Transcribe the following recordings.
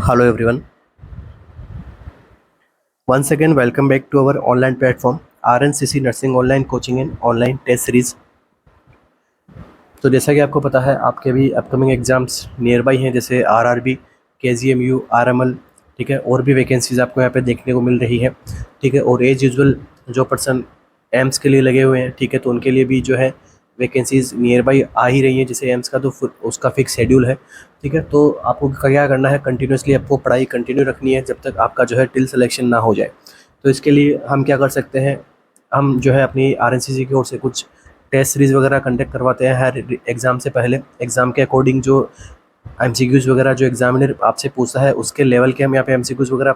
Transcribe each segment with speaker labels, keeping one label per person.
Speaker 1: Hello everyone. Once again, welcome back to our online platform RNCC Nursing Online Coaching and Online Test Series. तो जैसा कि आपको पता है आपके भी अपकमिंग एग्जाम्स नियर बाई हैं, जैसे आरआरबी, केजीएमयू, आरएमएल, ठीक है, और भी वैकेंसीज आपको यहाँ पे देखने को मिल रही है, ठीक है। और एज यूजुअल जो पर्सन एम्स के लिए लगे हुए हैं, ठीक है, तो उनके लिए भी जो है वैकेंसीज नियर बाई आ ही रही हैं। जैसे एम्स का तो उसका फिक्स शेड्यूल है, ठीक है। तो आपको क्या करना है, कंटिन्यूसली आपको पढ़ाई कंटिन्यू रखनी है जब तक आपका जो है टिल सिलेक्शन ना हो जाए। तो इसके लिए हम क्या कर सकते हैं, हम जो है अपनी आरएनसीसी की ओर से कुछ टेस्ट सीरीज़ वगैरह कंडक्ट करवाते हैं हर एग्ज़ाम से पहले। एग्ज़ाम के अकॉर्डिंग जो एमसीक्यूज़ वगैरह जो एग्जामिनर आपसे पूछता है उसके लेवल के हम यहाँ पे एमसीक्यूज़ वगैरह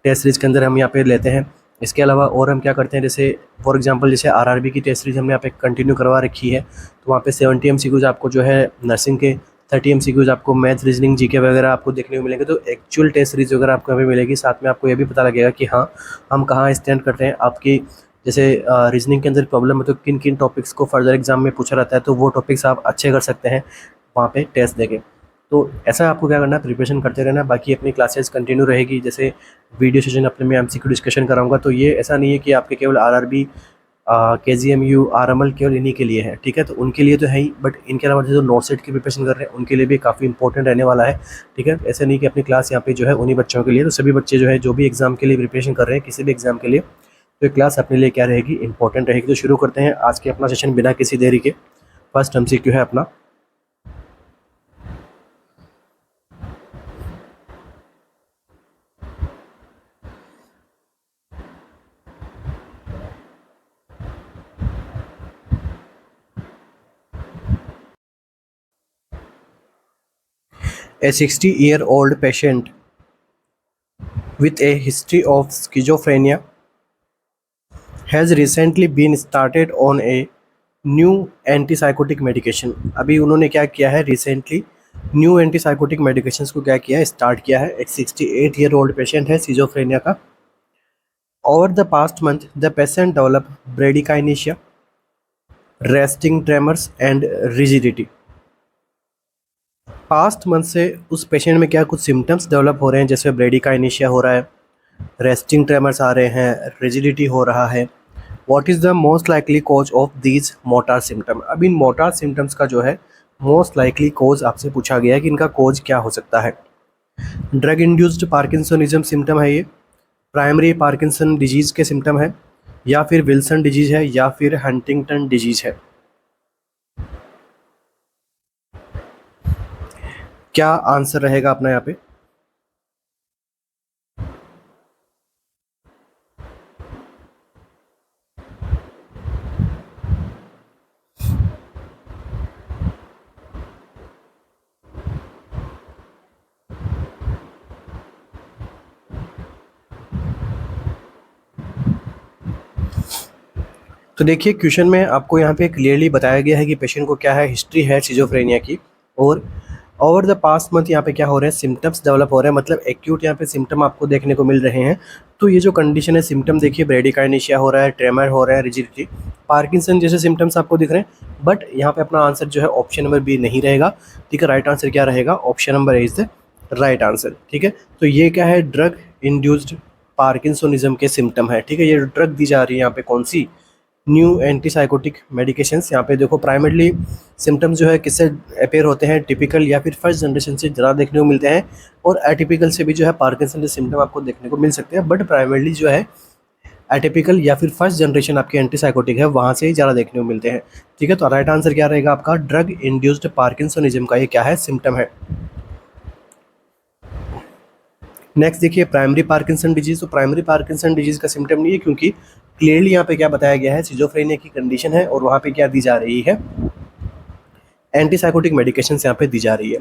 Speaker 1: टेस्ट सीरीज़ के अंदर हम यहाँ पे लेते हैं। इसके अलावा और हम क्या करते हैं, जैसे फॉर एग्जांपल जैसे आरआरबी की टेस्ट सीरीज़ हमने यहाँ पे कंटिन्यू करवा रखी है, तो वहाँ पे 70 एमसीक्यूज़ आपको जो है नर्सिंग के, 30 एमसीक्यूज़ आपको मैथ, रीजनिंग, जीके वगैरह आपको देखने को मिलेंगे। तो एक्चुअल टेस्ट सीरीज़ वगैरह आपको यहाँ पे मिलेगी। साथ में आपको ये भी पता लगेगा कि हाँ, हम कहाँ स्टैंड करते हैं। आपकी जैसे रीजनिंग के अंदर प्रॉब्लम है तो किन किन टॉपिक्स को फर्दर एग्जाम में पूछा रहता है, तो वो टॉपिक्स आप अच्छे कर सकते हैं वहाँ पे टेस्ट देके। तो ऐसा आपको क्या करना है, प्रिपरेशन करते रहना। बाकी अपनी क्लासेस कंटिन्यू रहेगी, जैसे वीडियो सेशन अपने में एमसीक्यू डिस्कशन कराऊंगा। तो ये ऐसा नहीं है कि आपके केवल आरआरबी, केजीएमयू, आरएमएल केवल इन्हीं के लिए है, ठीक है। तो उनके लिए तो है ही, बट इनके अलावा जो नॉट सेट की प्रिपरेशन कर रहे हैं उनके लिए भी काफ़ी इंपॉर्टेंट रहने वाला है, ठीक है। ऐसा नहीं कि अपनी क्लास यहाँ पे जो है उन्हीं बच्चों के लिए, तो सभी बच्चे जो है जो भी एग्जाम के लिए प्रिपरेशन कर रहे हैं किसी भी एग्जाम के लिए, तो ये क्लास अपने लिए क्या रहेगी, इंपॉर्टेंट रहेगी। तो शुरू करते हैं आज के अपना सेशन बिना किसी देरी के। फर्स्ट एमसीक्यू है अपना, A 60-year-old patient with a history of schizophrenia has recently been started on a new antipsychotic medication. अभी उन्होंने क्या किया है, रिसेंटली न्यू एंटीसाइकोटिक मेडिकेशंस को क्या किया है, स्टार्ट किया है। एक 68-year-old पेशेंट है सिजोफ्रेनिया का। Over the past month the patient develop bradykinesia, resting tremors and rigidity. Past month से उस पेशेंट में क्या कुछ सिम्टम्स डेवलप हो रहे हैं, जैसे ब्रेडिकाइनेशिया हो रहा है, रेस्टिंग ट्रेमर्स आ रहे हैं, रिजिडिटी हो रहा है। What is the most likely cause of these motor symptom. अब इन मोटार सिम्टम्स का जो है मोस्ट लाइकली कोज आपसे पूछा गया है कि इनका कोज क्या हो सकता है। ड्रग इंड्यूस्ड पार्किंसोनिज्म सिम्टम है ये, प्राइमरी पार्किंसन डिजीज़ के सिम्टम है, या फिर विल्सन डिजीज़ है, या फिर हंटिंगटन डिजीज़ है। क्या आंसर रहेगा अपना यहाँ पे। तो देखिए क्वेश्चन में आपको यहाँ पे क्लियरली बताया गया है कि पेशेंट को क्या है, हिस्ट्री है सिजोफ्रेनिया की, और ओवर द पास्ट मंथ यहाँ पे क्या हो रहे हैं, सिम्टम्स डेवलप हो रहे हैं, मतलब एक्यूट यहाँ पे सिम्टम आपको देखने को मिल रहे हैं। तो ये जो कंडीशन है, सिम्टम देखिए, ब्रेडिकाइनेशिया हो रहा है, ट्रेमर हो रहा है, रिजिडिटी, पार्किंसन जैसे सिम्टम्स आपको दिख रहे हैं। बट यहाँ पे अपना आंसर जो है ऑप्शन नंबर बी नहीं रहेगा, ठीक है। राइट आंसर क्या रहेगा, option number A is the right answer, ठीक है। तो ये क्या है, ड्रग इंड्यूस्ड पार्किंसोनिज्म के सिम्टम है, ठीक है। ये ड्रग दी जा रही है यहाँ पे कौन सी, न्यू एंटीसाइकोटिक मेडिकेशंस। यहाँ पे देखो प्राइमरली सिम्टम्स जो है किससे अपेयर होते हैं, टिपिकल या फिर फर्स्ट जनरेशन से ज़्यादा देखने को मिलते हैं, और एटिपिकल से भी जो है पार्किंसन के सिम्टम आपको देखने को मिल सकते हैं। बट प्राइमरली जो है एटिपिकल या फिर फर्स्ट जनरेशन आपके एंटीसाइकोटिक है, वहाँ से ही ज़्यादा देखने को मिलते हैं, ठीक है। तो राइट आंसर क्या रहेगा आपका, ड्रग इंड्यूस्ड पार्किंसोनिज्म का ये क्या है, सिम्टम है। नेक्स्ट देखिए प्राइमरी पार्किंसन डिजीज़। तो प्राइमरी पार्किंसन डिजीज़ का सिम्टम नहीं है, क्योंकि क्लियरली यहाँ पे क्या बताया गया है, सिजोफ्रेनिया की कंडीशन है, और वहाँ पे क्या दी जा रही है, एंटीसाइकोटिक मेडिकेशन यहाँ पे दी जा रही है।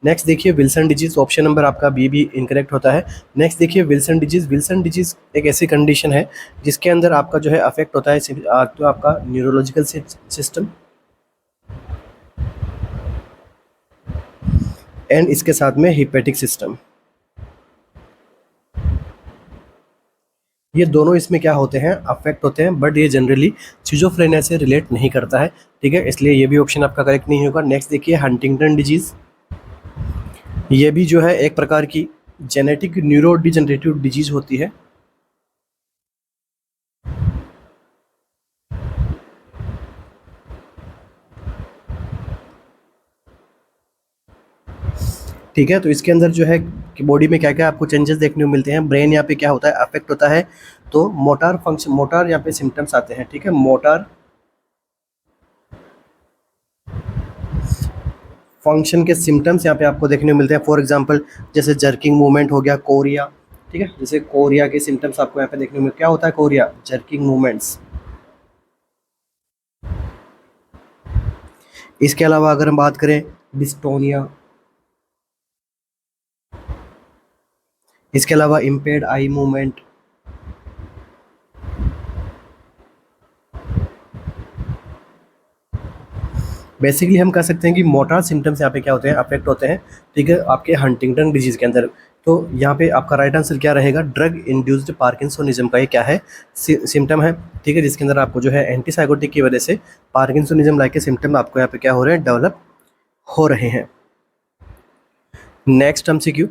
Speaker 1: नेक्स्ट देखिए विल्सन डिजीज़, ऑप्शन नंबर आपका बी भी इनकरेक्ट होता है। नेक्स्ट देखिए विल्सन डिजीज़। विल्सन डिजीज़ एक ऐसी कंडीशन है जिसके अंदर आपका जो है अफेक्ट होता है तो आपका न्यूरोलॉजिकल सिस्टम, एंड इसके साथ में हिपेटिक सिस्टम। ये दोनों इसमें क्या होते हैं, अफेक्ट होते हैं, बट ये जनरली सिजोफ्रेनिया से रिलेट नहीं करता है, ठीक है। इसलिए ये भी ऑप्शन आपका करेक्ट नहीं होगा। नेक्स्ट देखिए हंटिंगटन डिजीज़। ये भी जो है एक प्रकार की जेनेटिक न्यूरो डिजेनरेटिव डिजीज होती है। ठीक है, तो इसके अंदर जो है कि बॉडी में क्या-क्या आपको चेंजेस देखने को मिलते हैं। ब्रेन यहाँ पे क्या होता है, अफेक्ट होता है, तो मोटार यहाँ पे सिम्पटम्स आते हैं। ठीक है, मोटार फंक्शन के सिम्पटम्स यहाँ पे आपको देखने को मिलते हैं। फॉर एग्जांपल जैसे जर्किंग मूवमेंट हो गया, कोरिया। ठीक है, जैसे कोरिया के सिम्पटम्स आपको यहाँ पे देखने को मिलते हैं। क्या होता है कोरिया? Jerking movements. इसके अलावा अगर हम बात करें डिस्टोनिया, इसके अलावा इम्पेयर्ड आई मूवमेंट, बेसिकली हम कह सकते हैं कि मोटार सिम्टम्स यहाँ पे क्या होते हैं, अफेक्ट होते हैं। ठीक है, आपके हंटिंगटन डिजीज़ के अंदर। तो यहाँ पे आपका राइट आंसर क्या रहेगा? ड्रग इंड्यूस्ड पार्किंसोनिज्म का ये क्या है? सिम्टम है। ठीक है, जिसके अंदर आपको जो है एंटीसाइकोटिक की वजह से पार्किंसोनिज्म लाइक के सिम्टम आपको यहाँ पे क्या हो रहे हैं, डेवलप हो रहे हैं। Next MCQ,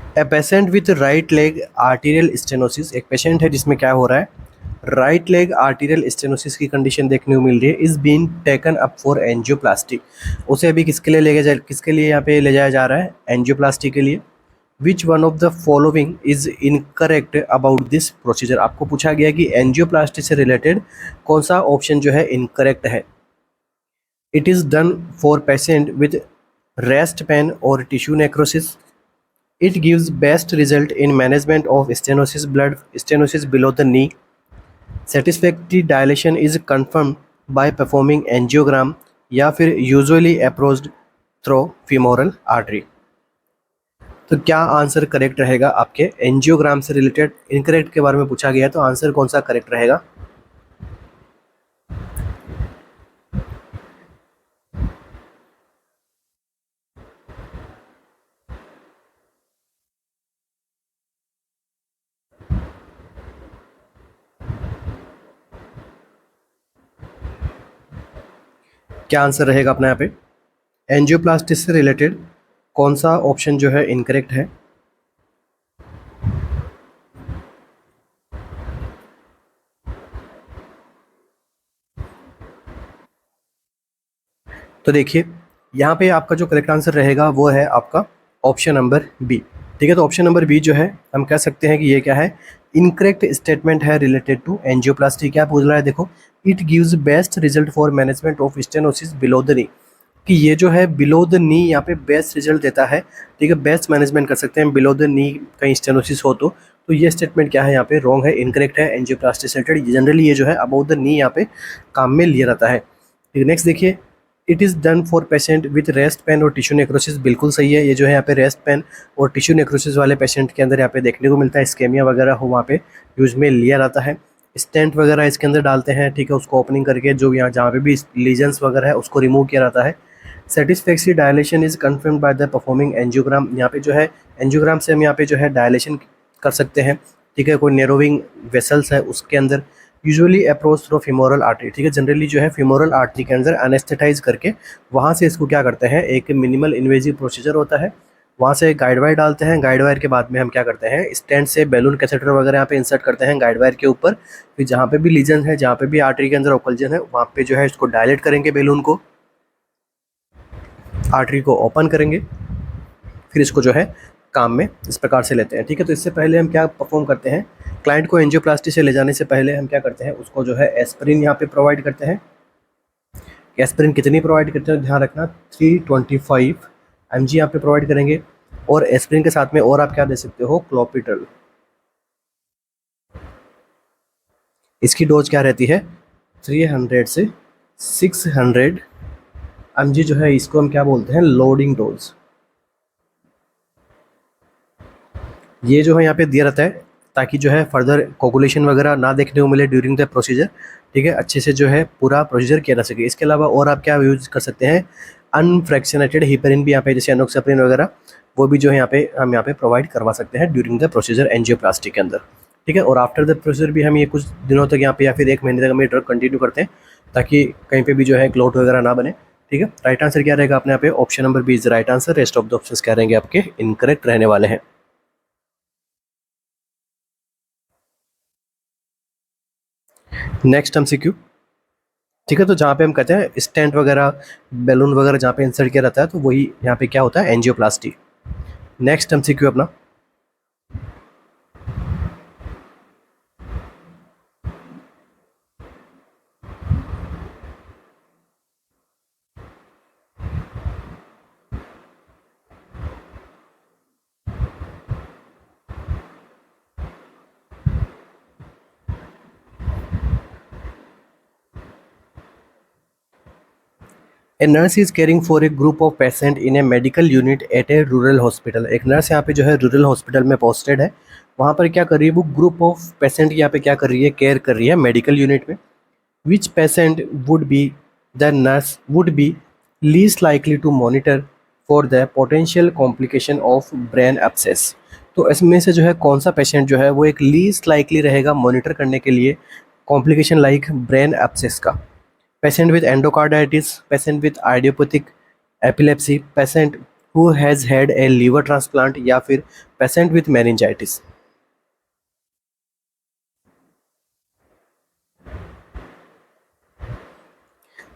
Speaker 1: a patient with right leg arterial stenosis, एक पेशेंट है जिसमें क्या हो रहा है, राइट लेग आर्टीरियल स्टेनोसिस की कंडीशन देखने को मिल रही है, is being taken up for angioplasty. उसे अभी किसके लिए यहाँ पे ले जाया जा रहा है? एंजियोप्लास्टी के लिए। Which one of the following is incorrect about this procedure, आपको पूछा गया कि एंजियोप्लास्टी से रिलेटेड कौन सा ऑप्शन जो है इनकरेक्ट है। It is done for patient with rest pain और tissue necrosis. It gives best result in management of blood stenosis below the knee. Satisfactory dilation is confirmed by performing angiogram या फिर usually approached through femoral artery। तो क्या answer correct रहेगा आपके angiogram से related? Incorrect के बारे में पूछा गया है, तो आंसर कौन सा करेक्ट रहेगा? क्या आंसर रहेगा अपना यहाँ पे? एंजियोप्लास्टी से रिलेटेड कौन सा ऑप्शन जो है इनकरेक्ट है? तो देखिए यहाँ पे आपका जो करेक्ट आंसर रहेगा वो है आपका ऑप्शन नंबर बी। ठीक है, तो ऑप्शन नंबर बी जो है हम कह सकते हैं कि ये क्या है, इनकरेक्ट स्टेटमेंट है रिलेटेड टू एंजियोप्लास्टी। क्या पूछ रहा है? देखो, it gives best result for management of stenosis below the knee, कि ये जो है बिलो द नी यहाँ पे बेस्ट रिजल्ट देता है। ठीक है, बेस्ट मैनेजमेंट कर सकते हैं बिलो द नी कहीं स्टेनोसिस हो तो ये स्टेटमेंट क्या है यहाँ पे, रॉन्ग है, इनकरेक्ट है। एंजियोप्लास्टी से रिलेटेड जनरली ये जो है अबाउट द नी यहाँ पे काम में लिया जाता है। ठीक है, नेक्स्ट देखिए, it is done for patient with rest pain और टिश्यू नेक्रोसिस, बिल्कुल सही है। ये जो है यहाँ पे रेस्ट पेन और टिश्यू नेक्रोसिस वाले पेशेंट के अंदर यहाँ पे देखने को मिलता है, स्केमिया वगैरह हो वहाँ पे यूज में लिया जाता है। स्टेंट वगैरह इसके अंदर डालते हैं। ठीक है, उसको ओपनिंग करके जो यहाँ जहाँ पे भी लीजन्स वगैरह है उसको रिमूव किया जाता है। Satisfactory dilation is confirmed by the performing angiogram, यहाँ पे जो है एंजियोग्राम से हम यहाँ पे जो है डायलेशन कर सकते हैं। ठीक है, कोई नेरोविंग वेसल्स है उसके अंदर usually approach through femoral artery. ठीक है, जनरली जो है फीमोरल आर्टरी के अंदर एनेस्थेटाइज करके वहाँ से इसको क्या करते हैं, एक मिनिमल इन्वेजिव प्रोसीजर होता है, वहाँ से गाइड वायर डालते हैं। गाइड वायर के बाद में हम क्या करते हैं, स्टेंट से बैलून कैथेटर वगैरह यहाँ पे इंसर्ट करते हैं गाइड वायर के ऊपर। फिर जहाँ पे भी लीजन है, जहाँ पे भी आर्टरी के अंदर ओकल्जन है, वहाँ पे जो है इसको डायलेट करेंगे, बैलून को, आर्टरी को ओपन करेंगे, फिर इसको जो है काम में इस प्रकार से लेते हैं। ठीक है, तो इससे पहले हम क्या परफॉर्म करते हैं, क्लाइंट को एंजियोप्लास्टी से ले जाने से पहले हम क्या करते हैं, उसको जो है एस्पिरिन यहाँ पे प्रोवाइड करते हैं। एस्पिरिन कितनी प्रोवाइड करते हैं, ध्यान रखना, 325 mg यहाँ पे प्रोवाइड करेंगे। और एस्पिरिन के साथ में और आप क्या दे सकते हो, क्लोपिट्रल। इसकी डोज क्या रहती है, 300 से 600 mg जो है, इसको हम क्या बोलते हैं, लोडिंग डोज। ये जो है यहाँ पे दिया रहता है ताकि जो है फर्दर कोगुलेशन वगैरह ना देखने को मिले ड्यूरिंग द प्रोसीजर। ठीक है, अच्छे से जो है पूरा प्रोसीजर किया जा सके। इसके अलावा और आप क्या यूज़ कर सकते हैं, अनफ्रैक्शनेटेड हिपेरिन भी यहाँ पे जैसे एनोक्सिप्रिन वगैरह वो भी जो है यहाँ पे हम यहाँ पे प्रोवाइड करवा सकते हैं ड्यूरिंग द प्रोसीजर एंजियोप्लास्टी के अंदर, ठीक है। और आफ्टर द प्रोसीजर भी हम ये कुछ दिनों तक यहाँ पे या फिर 1 महीने तक हम ये ड्रग कंटिन्यू करते हैं ताकि कहीं पे भी जो है क्लॉट वगैरह ना बने, ठीक है। राइट आंसर क्या रहेगा अपने यहाँ पे option number B is right answer, rest of the options क्या रहेंगे आपके इनकरेक्ट रहने वाले हैं। नेक्स्ट एमसीक्यू, ठीक है। तो जहाँ पे हम कहते हैं स्टेंट वगैरह बैलून वगैरह जहाँ पे इंसर्ट किया रहता है तो वही यहाँ पे क्या होता है एंजियोप्लास्टी। नेक्स्ट एमसीक्यू अपना, a nurse is caring for a group of patient in a medical unit at a rural hospital. एक नर्स यहाँ पे जो है रूरल हॉस्पिटल में पोस्टेड है, वहाँ पर क्या कर रही है वो ग्रुप ऑफ पेशेंट यहाँ पे क्या कर रही है केयर कर रही है मेडिकल यूनिट में। Which patient would be the nurse would be least likely to monitor for the potential complication of brain abscess. तो इसमें से जो है कौन सा पेशेंट जो है वो एक लीस्ट लाइकली रहेगा मॉनिटर करने के लिए कॉम्प्लिकेशन लाइक ब्रेन एब्सेस का। Patient with endocarditis, patient with idiopathic epilepsy, patient who has had a liver transplant या फिर पेशेंट विद मेनिंजाइटिस।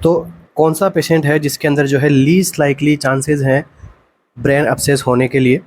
Speaker 1: तो कौन सा पेशेंट है जिसके अंदर जो है लीस्ट लाइकली चांसेस हैं ब्रेन एब्सेस होने के लिए।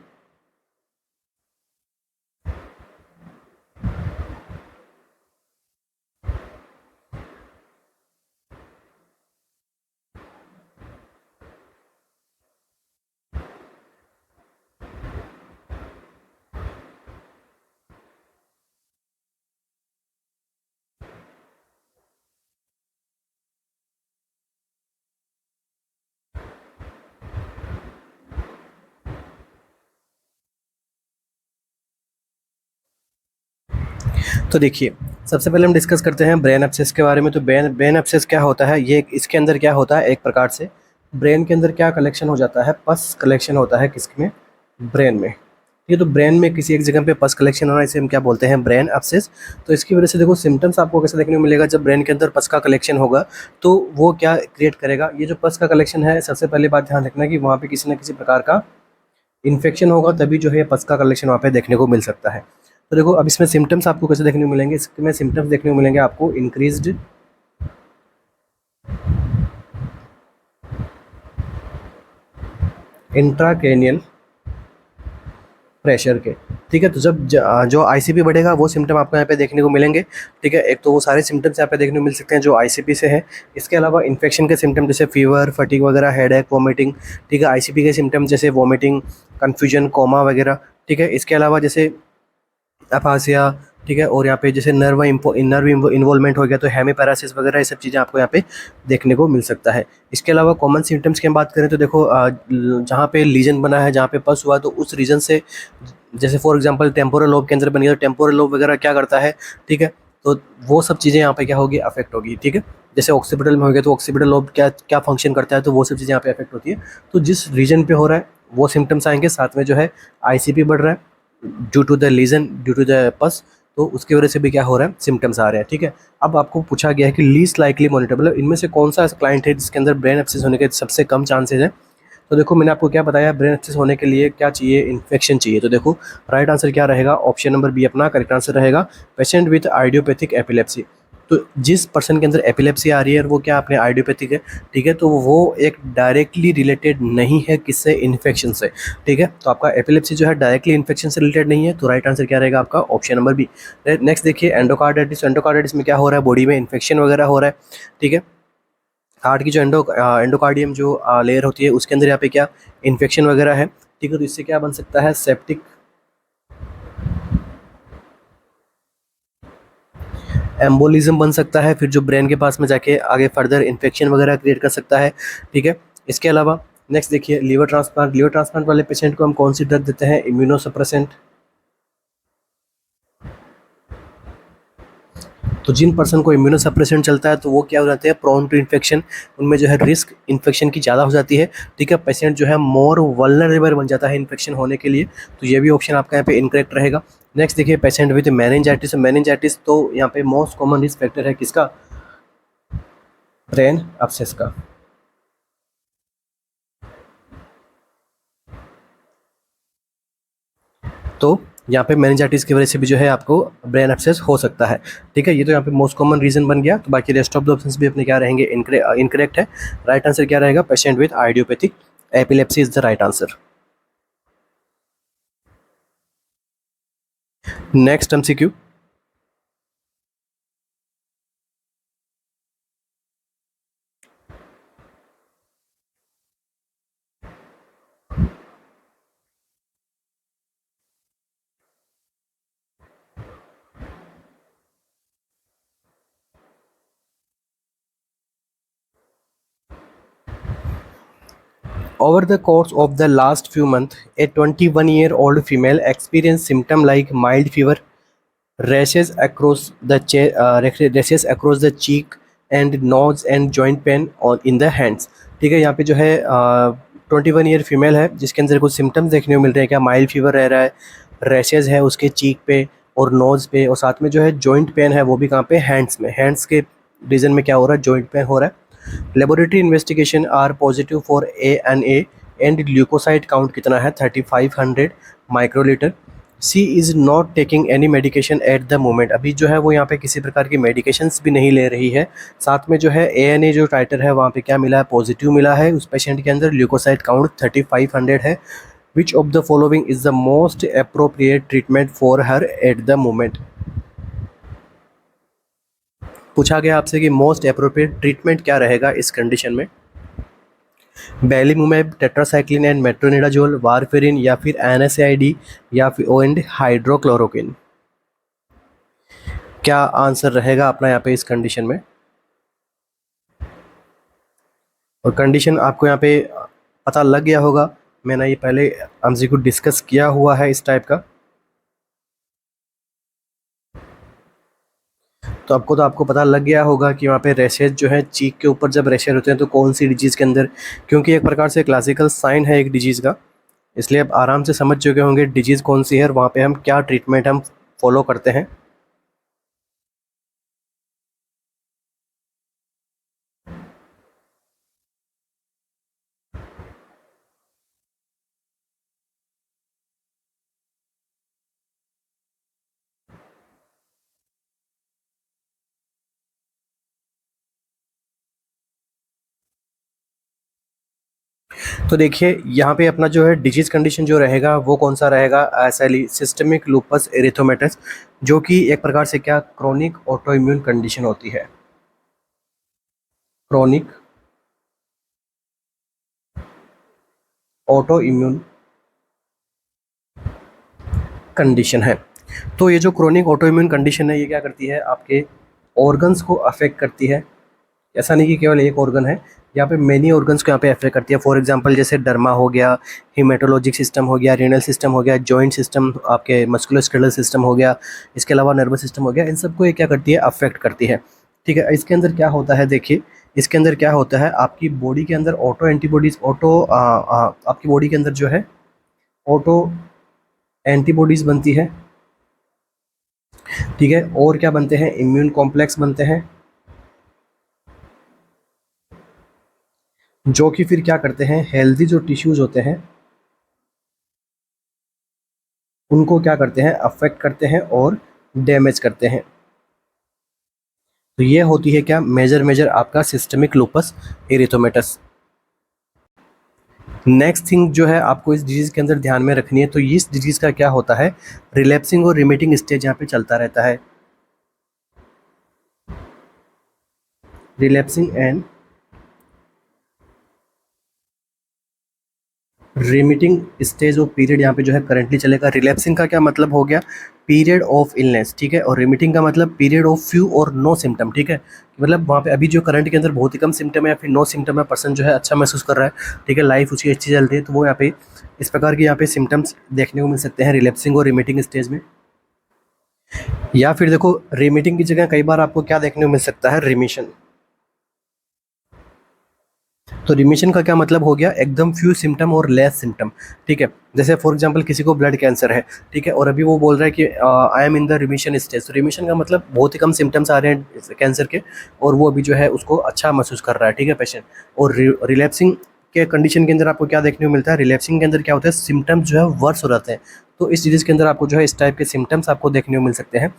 Speaker 1: तो देखिए सबसे पहले हम डिस्कस करते हैं ब्रेन एब्सेस के बारे में। तो ब्रेन एब्सेस क्या होता है, ये इसके अंदर क्या होता है एक प्रकार से ब्रेन के अंदर क्या कलेक्शन हो जाता है, पस कलेक्शन होता है किसमें, ब्रेन में। ये तो ब्रेन में किसी एक जगह पे पस कलेक्शन होना, इसे हम क्या बोलते हैं ब्रेन एब्सेस। तो इसकी वजह से देखो सिम्टम्स आपको कैसे देखने को मिलेगा, जब ब्रेन के अंदर पस का कलेक्शन होगा तो वो क्या क्रिएट करेगा, ये जो पस का कलेक्शन है सबसे पहले बात ध्यान रखना कि वहाँ पे किसी न किसी प्रकार का इन्फेक्शन होगा तभी जो है पस का कलेक्शन वहाँ पे देखने को मिल सकता है। तो देखो अब इसमें सिम्टम्स आपको कैसे देखने को मिलेंगे, इसमें सिम्टम्स देखने को मिलेंगे आपको इंक्रीज्ड इंट्राक्रेनियल प्रेशर के, ठीक है। तो जब जो आईसीपी बढ़ेगा वो सिम्टम आपको यहाँ पे देखने को मिलेंगे, ठीक है। एक तो वो सारे सिम्टम्स यहाँ पे देखने को मिल सकते हैं जो आईसीपी से है। इसके अलावा इन्फेक्शन के सिम्टम जैसे फीवर, फटीग वगैरह, हेडेक, वॉमिटिंग, ठीक है। आईसीपी के सिम्टम जैसे वॉमिटिंग, कन्फ्यूजन, कोमा वगैरह, ठीक है। इसके अलावा जैसे अफासिया, ठीक है। और यहाँ पे जैसे नर्व इन्वॉल्वमेंट हो गया तो हेमीपैरासिस वगैरह ये सब चीज़ें आपको यहाँ पे देखने को मिल सकता है। इसके अलावा कॉमन सिम्टम्स की हम बात करें तो देखो जहाँ पे लीजन बना है, जहाँ पे पस हुआ तो उस रीजन से जैसे फॉर एग्जांपल टेम्पोरल लोब के अंदर बन गया तो टेम्पोरल लोब वगैरह क्या करता है, ठीक है। तो वो सब चीज़ें यहाँ पे क्या होगी अफेक्ट होगी, ठीक है। जैसे ऑक्सीपिटल में हो गया तो ऑक्सीपिटल लोब क्या क्या फंक्शन करता है तो वो सब चीज़ें यहाँ पे अफेक्ट होती है। तो जिस रीजन पे हो रहा है वो सिम्टम्स आएंगे, साथ में जो है आईसीपी बढ़ रहा है due to the lesion, due to the pus, तो उसकी वजह से भी क्या हो रहा है सिम्टम्स आ रहे हैं, ठीक है। अब आपको पूछा गया है कि लीस्ट लाइकली मॉनिटर मतलब इनमें से कौन सा क्लाइंट है जिसके अंदर ब्रेन एब्सेस होने के सबसे कम चांसेस हैं। तो देखो मैंने आपको क्या बताया, ब्रेन एब्सेस होने के लिए क्या चाहिए, इन्फेक्शन चाहिए। तो देखो राइट आंसर क्या रहेगा, ऑप्शन नंबर बी अपना करेक्ट आंसर रहेगा, पेशेंट विद आइडियोपैथिक एपिलेप्सी। तो जिस पर्सन के अंदर एपिलेप्सी आ रही है वो क्या अपने आइडियोपैथिक है, ठीक है। तो वो एक डायरेक्टली रिलेटेड नहीं है किससे, इन्फेक्शन से, ठीक है। तो आपका एपिलेप्सी जो है डायरेक्टली इन्फेक्शन से रिलेटेड नहीं है, तो राइट आंसर क्या रहेगा आपका ऑप्शन नंबर बी। नेक्स्ट देखिए एंडोकार्डाइटिस। एंडोकार्डाइटिस में क्या हो रहा है, बॉडी में इन्फेक्शन वगैरह हो रहा है, ठीक है। हार्ट की जो एंडोकार्डियम जो लेयर होती है उसके अंदर यहाँ पे क्या इन्फेक्शन वगैरह है, ठीक है। तो इससे क्या बन सकता है, सेप्टिक एम्बोलिज्म बन सकता है, फिर जो ब्रेन के पास में जाके आगे फर्दर इन्फेक्शन वगैरह क्रिएट कर सकता है, ठीक है। इसके अलावा नेक्स्ट देखिए लीवर ट्रांसप्लांट। लीवर ट्रांसप्लांट वाले पेशेंट को हम कौन सी ड्रग देते हैं, इम्यूनोसप्रेसेंट, तो जिन पर्सन को इम्यूनोसप्रेसेंट चलता है तो वो क्या हो जाते हैं, प्रोन टू इन्फेक्शन, उनमें जो है रिस्क इन्फेक्शन की ज़्यादा हो जाती है। ठीक है, पेशेंट जो है मोर वल्नरेबल बन जाता है इन्फेक्शन होने के लिए, तो ये भी ऑप्शन आपका यहाँ पे इनकरेक्ट रहेगा। नेक्स्ट देखिए, पेशेंट विद मेनिंजाइटिस। मेनिंजाइटिस तो यहाँ पे मोस्ट कॉमन रिस्क फैक्टर है किसका, ब्रेन अब्सेस का। तो यहाँ पे मेनिंजाइटिस की वजह से भी जो है आपको ब्रेन एब्सेस हो सकता है। ठीक है, ये तो यहाँ पे मोस्ट कॉमन रीजन बन गया। तो बाकी रेस्ट ऑफ द ऑप्शंस भी अपने क्या रहेंगे, इनकरेक्ट है। राइट आंसर क्या रहेगा, patient with idiopathic epilepsy is the right answer. Next MCQ, over the course of the last few months, a 21-year-old female experienced symptoms like mild fever, rashes across the cheek and nose and joint pain और in the hands। ठीक है, यहाँ पे जो है 21 year female है जिसके अंदर कुछ सिम्टम्स देखने को मिल रहे हैं, क्या माइल्ड फीवर रह रहा है, रैशेज है उसके चीक पे और नोज़ पे, और साथ में जो है जॉइंट पेन है वो भी कहाँ पे, हैंड्स में। हैंड्स के रीजन में क्या हो रहा है, जॉइंट पेन हो रहा है। Laboratory investigation are positive for ANA and leukocyte count कितना है, 3500 microlitre. She is not taking any medication at the moment. अभी जो है वो यहाँ पे किसी प्रकार की मेडिकेशंस भी नहीं ले रही है। साथ में जो है ANA जो टाइटर है वहाँ पे क्या मिला है, पॉजिटिव मिला है। उस पेशेंट के अंदर ल्यूकोसाइट काउंट 3500 है। Which of the following is the most appropriate treatment for her at the moment. पूछा गया आपसे कि मोस्ट अप्रोप्रिएट ट्रीटमेंट क्या रहेगा इस कंडीशन में, बेलीमुमेब, टेट्रासाइक्लिन एंड मेट्रोनिडाजोल, वारफेरिन या फिर NSAID या फिर ओ एंड हाइड्रोक्लोरोक्विन। क्या आंसर रहेगा अपना यहाँ पे इस कंडीशन में। और कंडीशन आपको यहाँ पे पता लग गया होगा, मैंने ये पहले हमसे को डिस्कस किया हुआ है इस टाइप का। तो आपको पता लग गया होगा कि वहाँ पे रैशेज जो है चीक के ऊपर जब रैशेज होते हैं तो कौन सी डिजीज़ के अंदर, क्योंकि एक प्रकार से क्लासिकल साइन है एक डिजीज़ का, इसलिए आप आराम से समझ चुके होंगे डिजीज़ कौन सी है और वहाँ पे हम क्या ट्रीटमेंट हम फॉलो करते हैं। तो देखिए यहाँ पे अपना जो है डिजीज़ कंडीशन जो रहेगा वो कौन सा रहेगा, SLE, सिस्टमिक लूपस एरिथेमेटस, जो कि एक प्रकार से क्या क्रोनिक ऑटो इम्यून कंडीशन होती है। क्रोनिक ऑटो इम्यून कंडीशन है। तो ये जो क्रोनिक ऑटो इम्यून कंडीशन है ये क्या करती है, आपके ऑर्गन्स को अफेक्ट करती है। ऐसा नहीं कि केवल एक ऑर्गन है, यहाँ पे मेनी ऑर्गन्स को यहाँ पे अफेक्ट करती है। फॉर एग्जांपल जैसे डर्मा हो गया, हिमेटोलॉजिक सिस्टम हो गया, रीनल सिस्टम हो गया, जॉइंट सिस्टम, आपके मस्कुलोस्केलेटल सिस्टम हो गया, इसके अलावा नर्वस सिस्टम हो गया, इन सबको ये क्या करती है, अफेक्ट करती है। ठीक है, इसके अंदर क्या होता है, देखिए इसके अंदर क्या होता है, आपकी बॉडी के अंदर ऑटो एंटीबॉडीज़, आपकी बॉडी के अंदर जो है ऑटो एंटीबॉडीज़ बनती है। ठीक है, और क्या बनते हैं, इम्यून कॉम्प्लेक्स बनते हैं, जो कि फिर क्या करते हैं, हेल्दी जो टिश्यूज़ होते हैं उनको क्या करते हैं, अफेक्ट करते हैं और डैमेज करते हैं। तो ये होती है क्या, मेजर आपका systemic lupus erythematosus. Next thing जो है आपको इस डिजीज़ के अंदर ध्यान में रखनी है, तो इस डिजीज़ का क्या होता है, रिलैप्सिंग और रिमिटिंग स्टेज यहाँ पे चलता रहता है। Relapsing and remitting stage of period यहाँ पे जो है करंटली चलेगा। रिलैप्सिंग का क्या मतलब हो गया, पीरियड ऑफ इलनेस। ठीक है, और रिमिटिंग का मतलब पीरियड ऑफ फ्यू और नो सिम्टम। ठीक है, मतलब वहाँ पे अभी जो करंट के अंदर बहुत ही कम सिम्टम है या फिर नो सिम्टम है, पर्सन जो है अच्छा महसूस कर रहा है, ठीक है, लाइफ उसकी अच्छी चल रही है, तो वो यहाँ पे इस प्रकार के यहाँ पे सिम्टम्स देखने को मिल सकते हैं रिलैप्सिंग और रिमिटिंग स्टेज में। या फिर देखो रिमिटिंग की जगह कई बार आपको क्या देखने को मिल सकता है, रिमिशन। तो रिमिशन का क्या मतलब हो गया, एकदम फ्यू सिम्टम और लेस सिम्टम। ठीक है, जैसे फॉर एग्जांपल किसी को ब्लड कैंसर है, ठीक है, और अभी वो बोल रहा है कि I am in the remission stage. तो रिमिशन का मतलब बहुत ही कम सिम्टम्स आ रहे हैं कैंसर के, और वो अभी जो है उसको अच्छा महसूस कर रहा है, ठीक है पेशेंट। और रिलैप्सिंग के कंडीशन के अंदर आपको क्या देखने को मिलता है, रिलैप्सिंग के अंदर क्या होता है, सिम्टम्स जो है वर्स हो जाते हैं। तो इस डिजीज़ के अंदर आपको जो है इस टाइप के सिम्टम्स आपको देखने को मिल सकते हैं।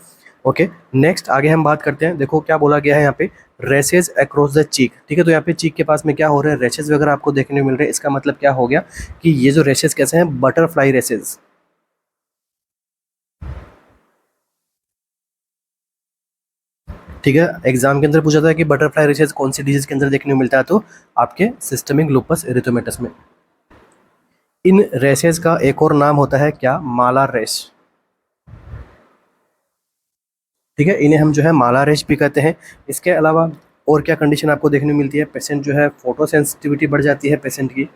Speaker 1: ओके, नेक्स्ट आगे हम बात करते हैं। देखो क्या बोला गया है यहाँ पे, रैशेज अक्रॉस द चीक। ठीक है, तो यहाँ पे चीक के पास में क्या हो रहा है, रैशेज वगैरह आपको देखने को मिल रहे हैं। इसका मतलब क्या हो गया कि ये जो रैशेज कैसे हैं, बटरफ्लाई रैशेज। ठीक है, एग्जाम के अंदर पूछा था कि बटरफ्लाई रैशेज कौन सी डिजीज के अंदर देखने को मिलता है, तो आपके सिस्टमिक लूपस एरिथेमेटस में। इन रैशेज का एक और नाम होता है क्या, माला रैश। ठीक है, इन्हें हम जो है माला रेश भी कहते हैं। इसके अलावा और क्या कंडीशन आपको देखने को मिलती है, पेशेंट जो है फोटो सेंसिटिविटी बढ़ जाती है पेशेंट की।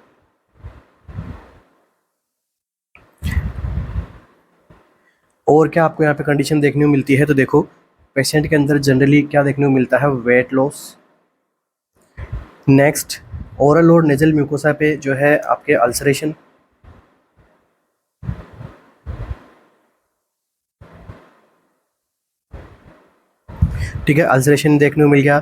Speaker 1: और क्या आपको यहाँ पे कंडीशन देखने को मिलती है, तो देखो पेशेंट के अंदर जनरली क्या देखने को मिलता है, वेट लॉस। नेक्स्ट, ओरल और नेजल म्यूकोसा पे जो है आपके अल्सरेशन। ठीक है, अल्सरेशन देखने को मिल गया।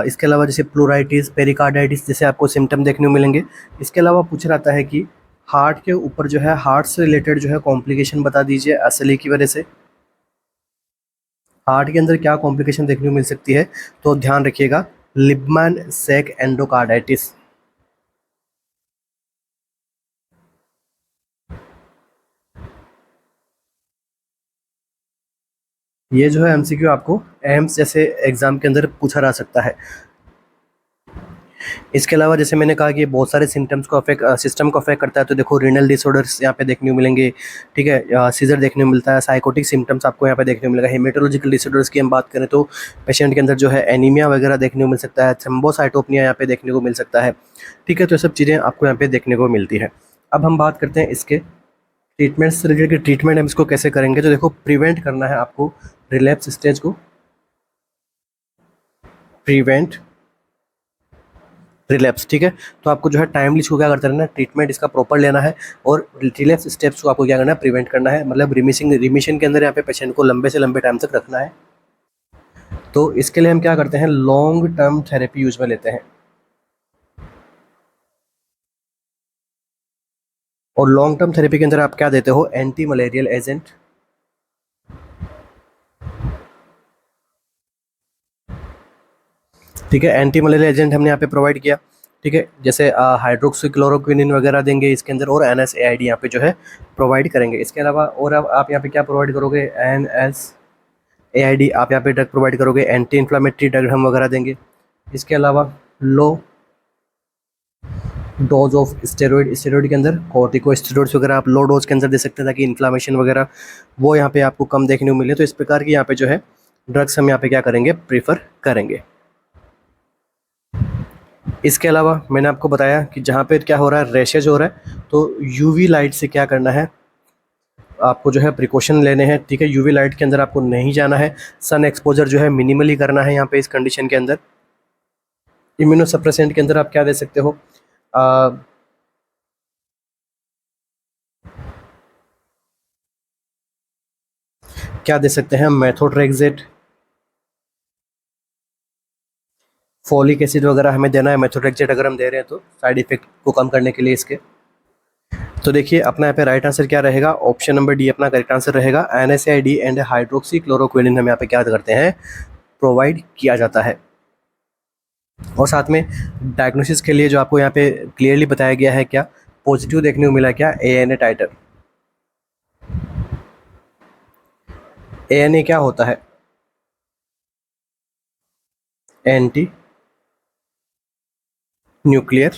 Speaker 1: इसके अलावा जैसे प्लूराइटिस, पेरिकार्डाइटिस जैसे आपको सिम्टम देखने को मिलेंगे। इसके अलावा पूछ रहा था है कि हार्ट के ऊपर जो है, हार्ट से रिलेटेड जो है कॉम्प्लिकेशन बता दीजिए असली की वजह से। हार्ट के अंदर क्या कॉम्प्लिकेशन देखने को मिल सकती है, तो ध्यान रखिएगा, लिबमैन सेक एंडोकार्डाइटिस। ये जो है एमसीक्यू आपको एम्स जैसे एग्जाम के अंदर पूछा जा सकता है। इसके अलावा जैसे मैंने कहा कि बहुत सारे सिम्टम्स को अफेक्ट, सिस्टम को अफेक्ट करता है, तो देखो रीनल डिसऑर्डर्स यहाँ पे देखने को मिलेंगे। ठीक है, सीजर देखने को मिलता है, साइकोटिक सिम्टम्स आपको यहाँ पे देखने को मिलेगा। हेमेटोलॉजिकल डिसऑर्डर्स की हम बात करें तो पेशेंट के अंदर जो है एनीमिया वगैरह देखने को मिल सकता है, थ्रोम्बोसाइटोपनिया यहाँ पे देखने को मिल सकता है। ठीक है, तो ये सब चीज़ें आपको यहाँ पे देखने को मिलती है। अब हम बात करते हैं इसके ट्रीटमेंट से रिलेटेड। ट्रीटमेंट हम इसको कैसे करेंगे, तो देखो प्रिवेंट करना है आपको रिलैप्स स्टेज को, प्रिवेंट रिलैप्स। ठीक है, तो आपको जो है टाइमली इसको क्या करते रहना है, ट्रीटमेंट इसका प्रॉपर लेना है, और रिलैप्स स्टेप्स को आपको क्या करना है, प्रिवेंट करना है। मतलब रिमिशन के अंदर यहाँ पे पेशेंट को लंबे से लंबे टाइम तक रखना है। तो इसके लिए हम क्या करते हैं, लॉन्ग टर्म थेरेपी यूज में लेते हैं। और लॉन्ग टर्म थेरेपी के अंदर आप क्या देते हो, एंटी मलेरियल एजेंट। ठीक है, एंटी मलेरियल एजेंट हमने यहाँ पे प्रोवाइड किया। ठीक है, जैसे हाइड्रोक्सी क्लोरोक्विनिन वगैरह देंगे इसके अंदर, और NSAID यहाँ पे जो है प्रोवाइड करेंगे। इसके अलावा और अब आप यहाँ पे क्या प्रोवाइड करोगे, NSAID आप यहाँ पे ड्रग प्रोवाइड करोगे, एंटी इन्फ्लामेटरी ड्रग हम वगैरह देंगे। इसके अलावा low dose of steroid, steroid के अंदर कॉर्टिकोस्टेरॉइड्स वगैरह आप लो डोज के अंदर दे सकते हैं, ताकि इन्फ्लामेशन वगैरह वो यहाँ पे आपको कम देखने को मिले। तो इस प्रकार की यहाँ पे जो है ड्रग्स हम यहाँ पे क्या करेंगे, प्रीफर करेंगे। इसके अलावा मैंने आपको बताया कि जहाँ पे क्या हो रहा है, रैशेज हो रहा है, तो यूवी लाइट से क्या करना है, आपको जो है प्रिकॉशन लेने हैं। ठीक है, यूवी लाइट के अंदर आपको नहीं जाना है, सन एक्सपोजर जो है मिनिमली करना है यहाँ पे इस कंडीशन के अंदर। इम्यूनोसप्रेसेंट के अंदर आप क्या दे सकते हो, आ, क्या दे सकते हैं, मेथोट्रेक्सेट, फॉलिक एसिड वगैरह हमें देना है। मेथोट्रेक्सेट अगर हम दे रहे हैं तो साइड इफेक्ट को कम करने के लिए इसके। तो देखिए अपना यहाँ पे राइट आंसर क्या रहेगा, ऑप्शन नंबर डी अपना करेक्ट आंसर रहेगा। NSAID एंड हाइड्रोक्सी क्लोरोक्विनिन हम यहाँ पे क्या करते हैं, प्रोवाइड किया जाता है। और साथ में डायग्नोसिस के लिए जो आपको यहाँ पे क्लियरली बताया गया है, क्या पॉजिटिव देखने को मिला, क्या ANA टाइटर। ANA क्या होता है, एंटी न्यूक्लियर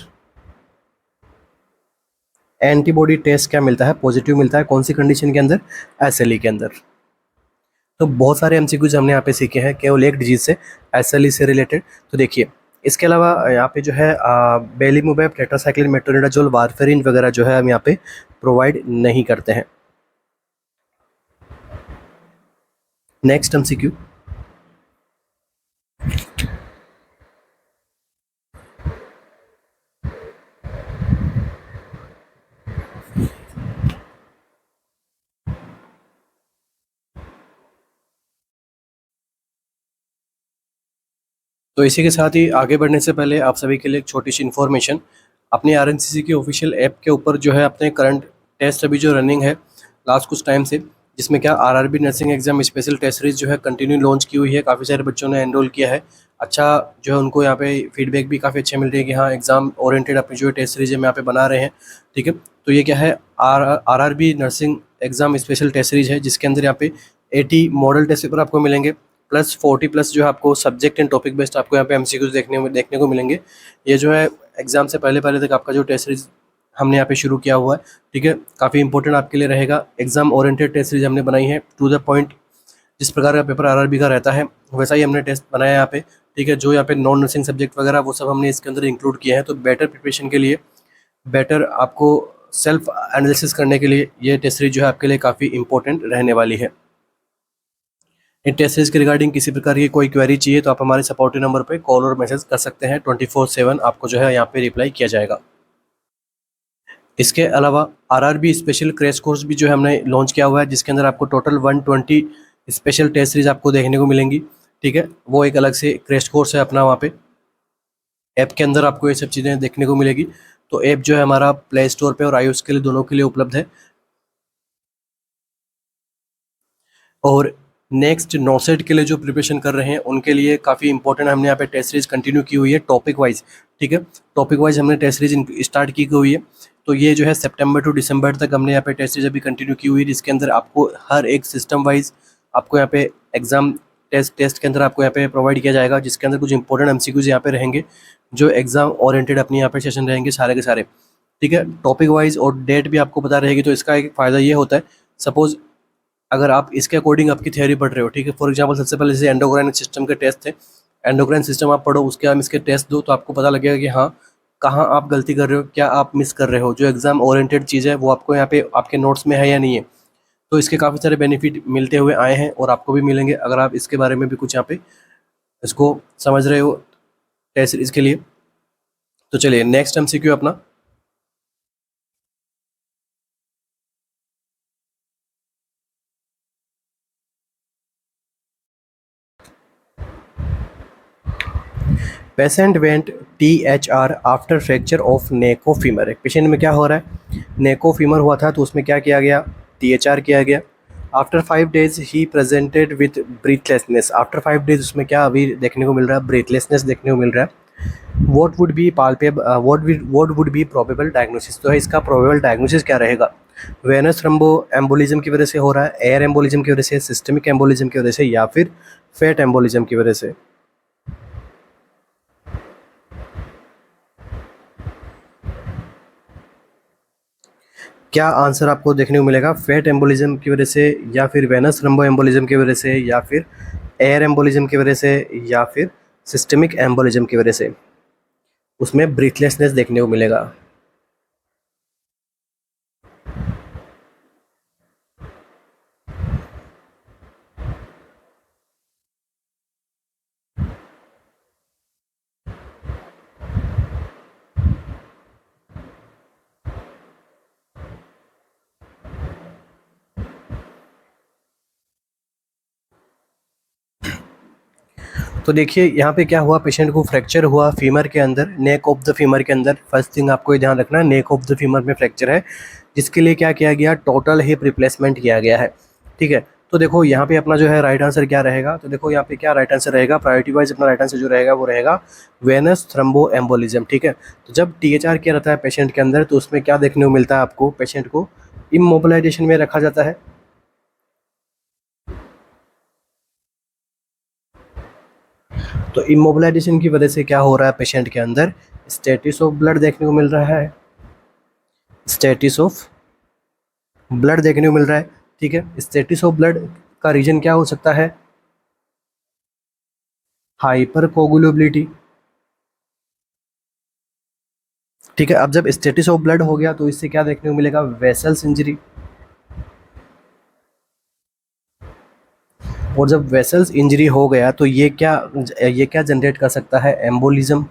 Speaker 1: एंटीबॉडी टेस्ट क्या मिलता है, पॉजिटिव मिलता है, कौन सी कंडीशन के अंदर, SLE के अंदर। तो बहुत सारे MCQs हमने यहाँ पे सीखे हैं केवल एक डिजीज से, SLE से रिलेटेड। तो देखिए इसके अलावा यहाँ पे जो है बेलीमुवेब, टेट्रासाइक्लिन, मेट्रोनिडाजोल, वारफेरिन वगैरह जो है हम यहाँ पे प्रोवाइड नहीं करते हैं। Next MCQ. तो इसी के साथ ही आगे बढ़ने से पहले आप सभी के लिए एक छोटी सी इन्फॉर्मेशन, अपनी आरएनसीसी की ऑफिशियल ऐप के ऊपर जो है अपने करंट टेस्ट अभी जो रनिंग है लास्ट कुछ टाइम से, जिसमें क्या RRB nursing exam special test series जो है कंटिन्यू लॉन्च की हुई है। काफ़ी सारे बच्चों ने एनरोल किया है। अच्छा जो है उनको यहाँ पे फीडबैक भी काफ़ी अच्छे मिल रहे हैं कि हाँ एग्जाम ओरिएंटेड अपनी जो है टेस्ट सीरीज हम यहाँ पे बना रहे हैं। ठीक है, तो ये क्या है, RRB nursing exam special test series है, जिसके अंदर यहाँ पे 80 मॉडल टेस्ट पेपर आपको मिलेंगे, प्लस 40 प्लस जो है आपको सब्जेक्ट एंड टॉपिक बेस्ड आपको यहाँ पे एमसीक्यूज देखने को मिलेंगे। ये जो है एग्जाम से पहले पहले तक आपका जो टेस्ट सीरीज हमने यहाँ पे शुरू किया हुआ है। ठीक है, काफ़ी इंपॉर्टेंट आपके लिए रहेगा। एग्जाम ओरिएंटेड टेस्ट सीरीज हमने बनाई है, टू द पॉइंट। जिस प्रकार का पेपर आरआरबी का रहता है वैसा ही हमने टेस्ट बनाया है यहाँ पे। ठीक है, जो यहाँ पे नॉन नर्सिंग सब्जेक्ट वगैरह वो सब हमने इसके अंदर इंक्लूड किया है। तो बेटर प्रिपरेशन के लिए, बेटर आपको सेल्फ एनालिसिस करने के लिए ये टेस्ट सीरीज जो है आपके लिए काफ़ी इंपॉर्टेंट रहने वाली है। इन टेस्ट सीरीज के रिगार्डिंग किसी प्रकार की कोई क्वेरी चाहिए तो आप हमारे सपोर्टिव नंबर पे कॉल और मैसेज कर सकते हैं। 24/7 आपको जो है यहाँ पे रिप्लाई किया जाएगा। इसके अलावा आरआरबी स्पेशल क्रैश कोर्स भी जो है हमने लॉन्च किया हुआ है, जिसके अंदर आपको टोटल 120 स्पेशल टेस्ट सीरीज आपको देखने को मिलेंगी। ठीक है, वो एक अलग से क्रैश कोर्स है अपना, वहाँ पे ऐप के अंदर आपको ये सब चीज़ें देखने को मिलेगी। तो ऐप जो है हमारा प्ले स्टोर पे और iOS के लिए दोनों के लिए उपलब्ध है। और नेक्स्ट नॉसेट के लिए जो प्रिपरेशन कर रहे हैं उनके लिए काफ़ी इंपॉर्टेंट हमने यहाँ पे टेस्ट सीरीज कंटिन्यू की हुई है टॉपिक वाइज। ठीक है, टॉपिक वाइज हमने टेस्ट सीरीज स्टार्ट की हुई है। तो ये जो है सितंबर टू दिसंबर तक हमने यहाँ पे टेस्ट सीरीज अभी कंटिन्यू की हुई है, जिसके अंदर आपको हर एक सिस्टम वाइज आपको यहाँ पे एग्जाम टेस्ट के अंदर आपको यहाँ पे प्रोवाइड किया जाएगा, जिसके अंदर कुछ इंपॉर्टेंट एमसीक्यूज यहाँ पे रहेंगे जो एग्जाम ओरिएंटेड अपने यहाँ पे सेशन रहेंगे सारे के सारे। ठीक है, टॉपिक वाइज और डेट भी आपको पता रहेगी। तो इसका एक फ़ायदा ये होता है, सपोज अगर आप इसके अकॉर्डिंग आपकी थियरी पढ़ रहे हो, ठीक है, फॉर एग्जांपल सबसे पहले जैसे एंडोक्राइन सिस्टम के टेस्ट थे, एंडोक्राइन सिस्टम आप पढ़ो, उसके आप इसके टेस्ट दो, तो आपको पता लगेगा कि हाँ कहाँ आप गलती कर रहे हो, क्या आप मिस कर रहे हो। जो एग्जाम ओरिएंटेड चीज़ है वो आपको यहाँ पे आपके नोट्स में है या नहीं है। तो इसके काफ़ी सारे बेनिफिट मिलते हुए आए हैं और आपको भी मिलेंगे अगर आप इसके बारे में भी कुछ यहाँ पे इसको समझ रहे हो टेस्ट सीरीज के लिए। तो चलिए नेक्स्ट एमसीक्यू अपना। Patient went THR after fracture of neck of femur. एक पेशेंट में क्या हो रहा है, नेक ऑफ फीमर हुआ था, तो उसमें क्या किया गया, THR किया गया। After 5 days he presented with breathlessness. After 5 days उसमें क्या अभी देखने को मिल रहा है, ब्रीथलेसनेस देखने को मिल रहा है। What would be palpable what would be probable diagnosis. तो है इसका प्रोबेबल डायग्नोसिस क्या रहेगा, वेनस थ्रोम्बो एम्बोलिज्म की वजह से हो रहा है, एयर एम्बोलिज्म की वजह से, सिस्टमिक एम्बोलिज्म की वजह से, या फिर फैट एम्बोलिज्म की वजह से। क्या आंसर आपको देखने को मिलेगा, फैट एम्बोलिज्म की वजह से, या फिर वेनस थ्रोम्बो एम्बोलिज्म की वजह से, या फिर एयर एम्बोलिज्म की वजह से, या फिर सिस्टमिक एम्बोलिज्म की वजह से उसमें ब्रीथलेसनेस देखने को मिलेगा। तो देखिए यहाँ पे क्या हुआ, पेशेंट को फ्रैक्चर हुआ फीमर के अंदर, नेक ऑफ द फीमर के अंदर। फर्स्ट थिंग आपको ये ध्यान रखना है, नेक ऑफ द फीमर में फ्रैक्चर है, जिसके लिए क्या किया गया, टोटल हिप रिप्लेसमेंट किया गया है। ठीक है, तो देखो यहाँ पे अपना जो है राइट आंसर क्या रहेगा, तो देखो यहाँ पे क्या राइट आंसर रहेगा, प्रायोरिटी वाइज अपना राइट आंसर जो रहेगा वो रहेगा वेनस थ्रोम्बो एम्बोलिज्म। ठीक है, तो जब THR किया रहता है पेशेंट के अंदर, तो उसमें क्या देखने को मिलता है आपको, पेशेंट को इमोबिलाइजेशन में रखा जाता है। तो इमोबिलाइजेशन की वजह से क्या हो रहा है, पेशेंट के अंदर स्टेटिस ऑफ ब्लड देखने को मिल रहा है, स्टेटिस ऑफ ब्लड देखने को मिल रहा है। ठीक है, स्टेटिस ऑफ ब्लड का रीजन क्या हो सकता है, हाइपर कोगुलेबिलिटी। ठीक है, अब जब स्टेटिस ऑफ ब्लड हो गया तो इससे क्या देखने को मिलेगा, वेसल्स इंजरी। और जब वेसल्स इंजरी हो गया तो ये क्या जनरेट कर सकता है, एम्बोलिज्म।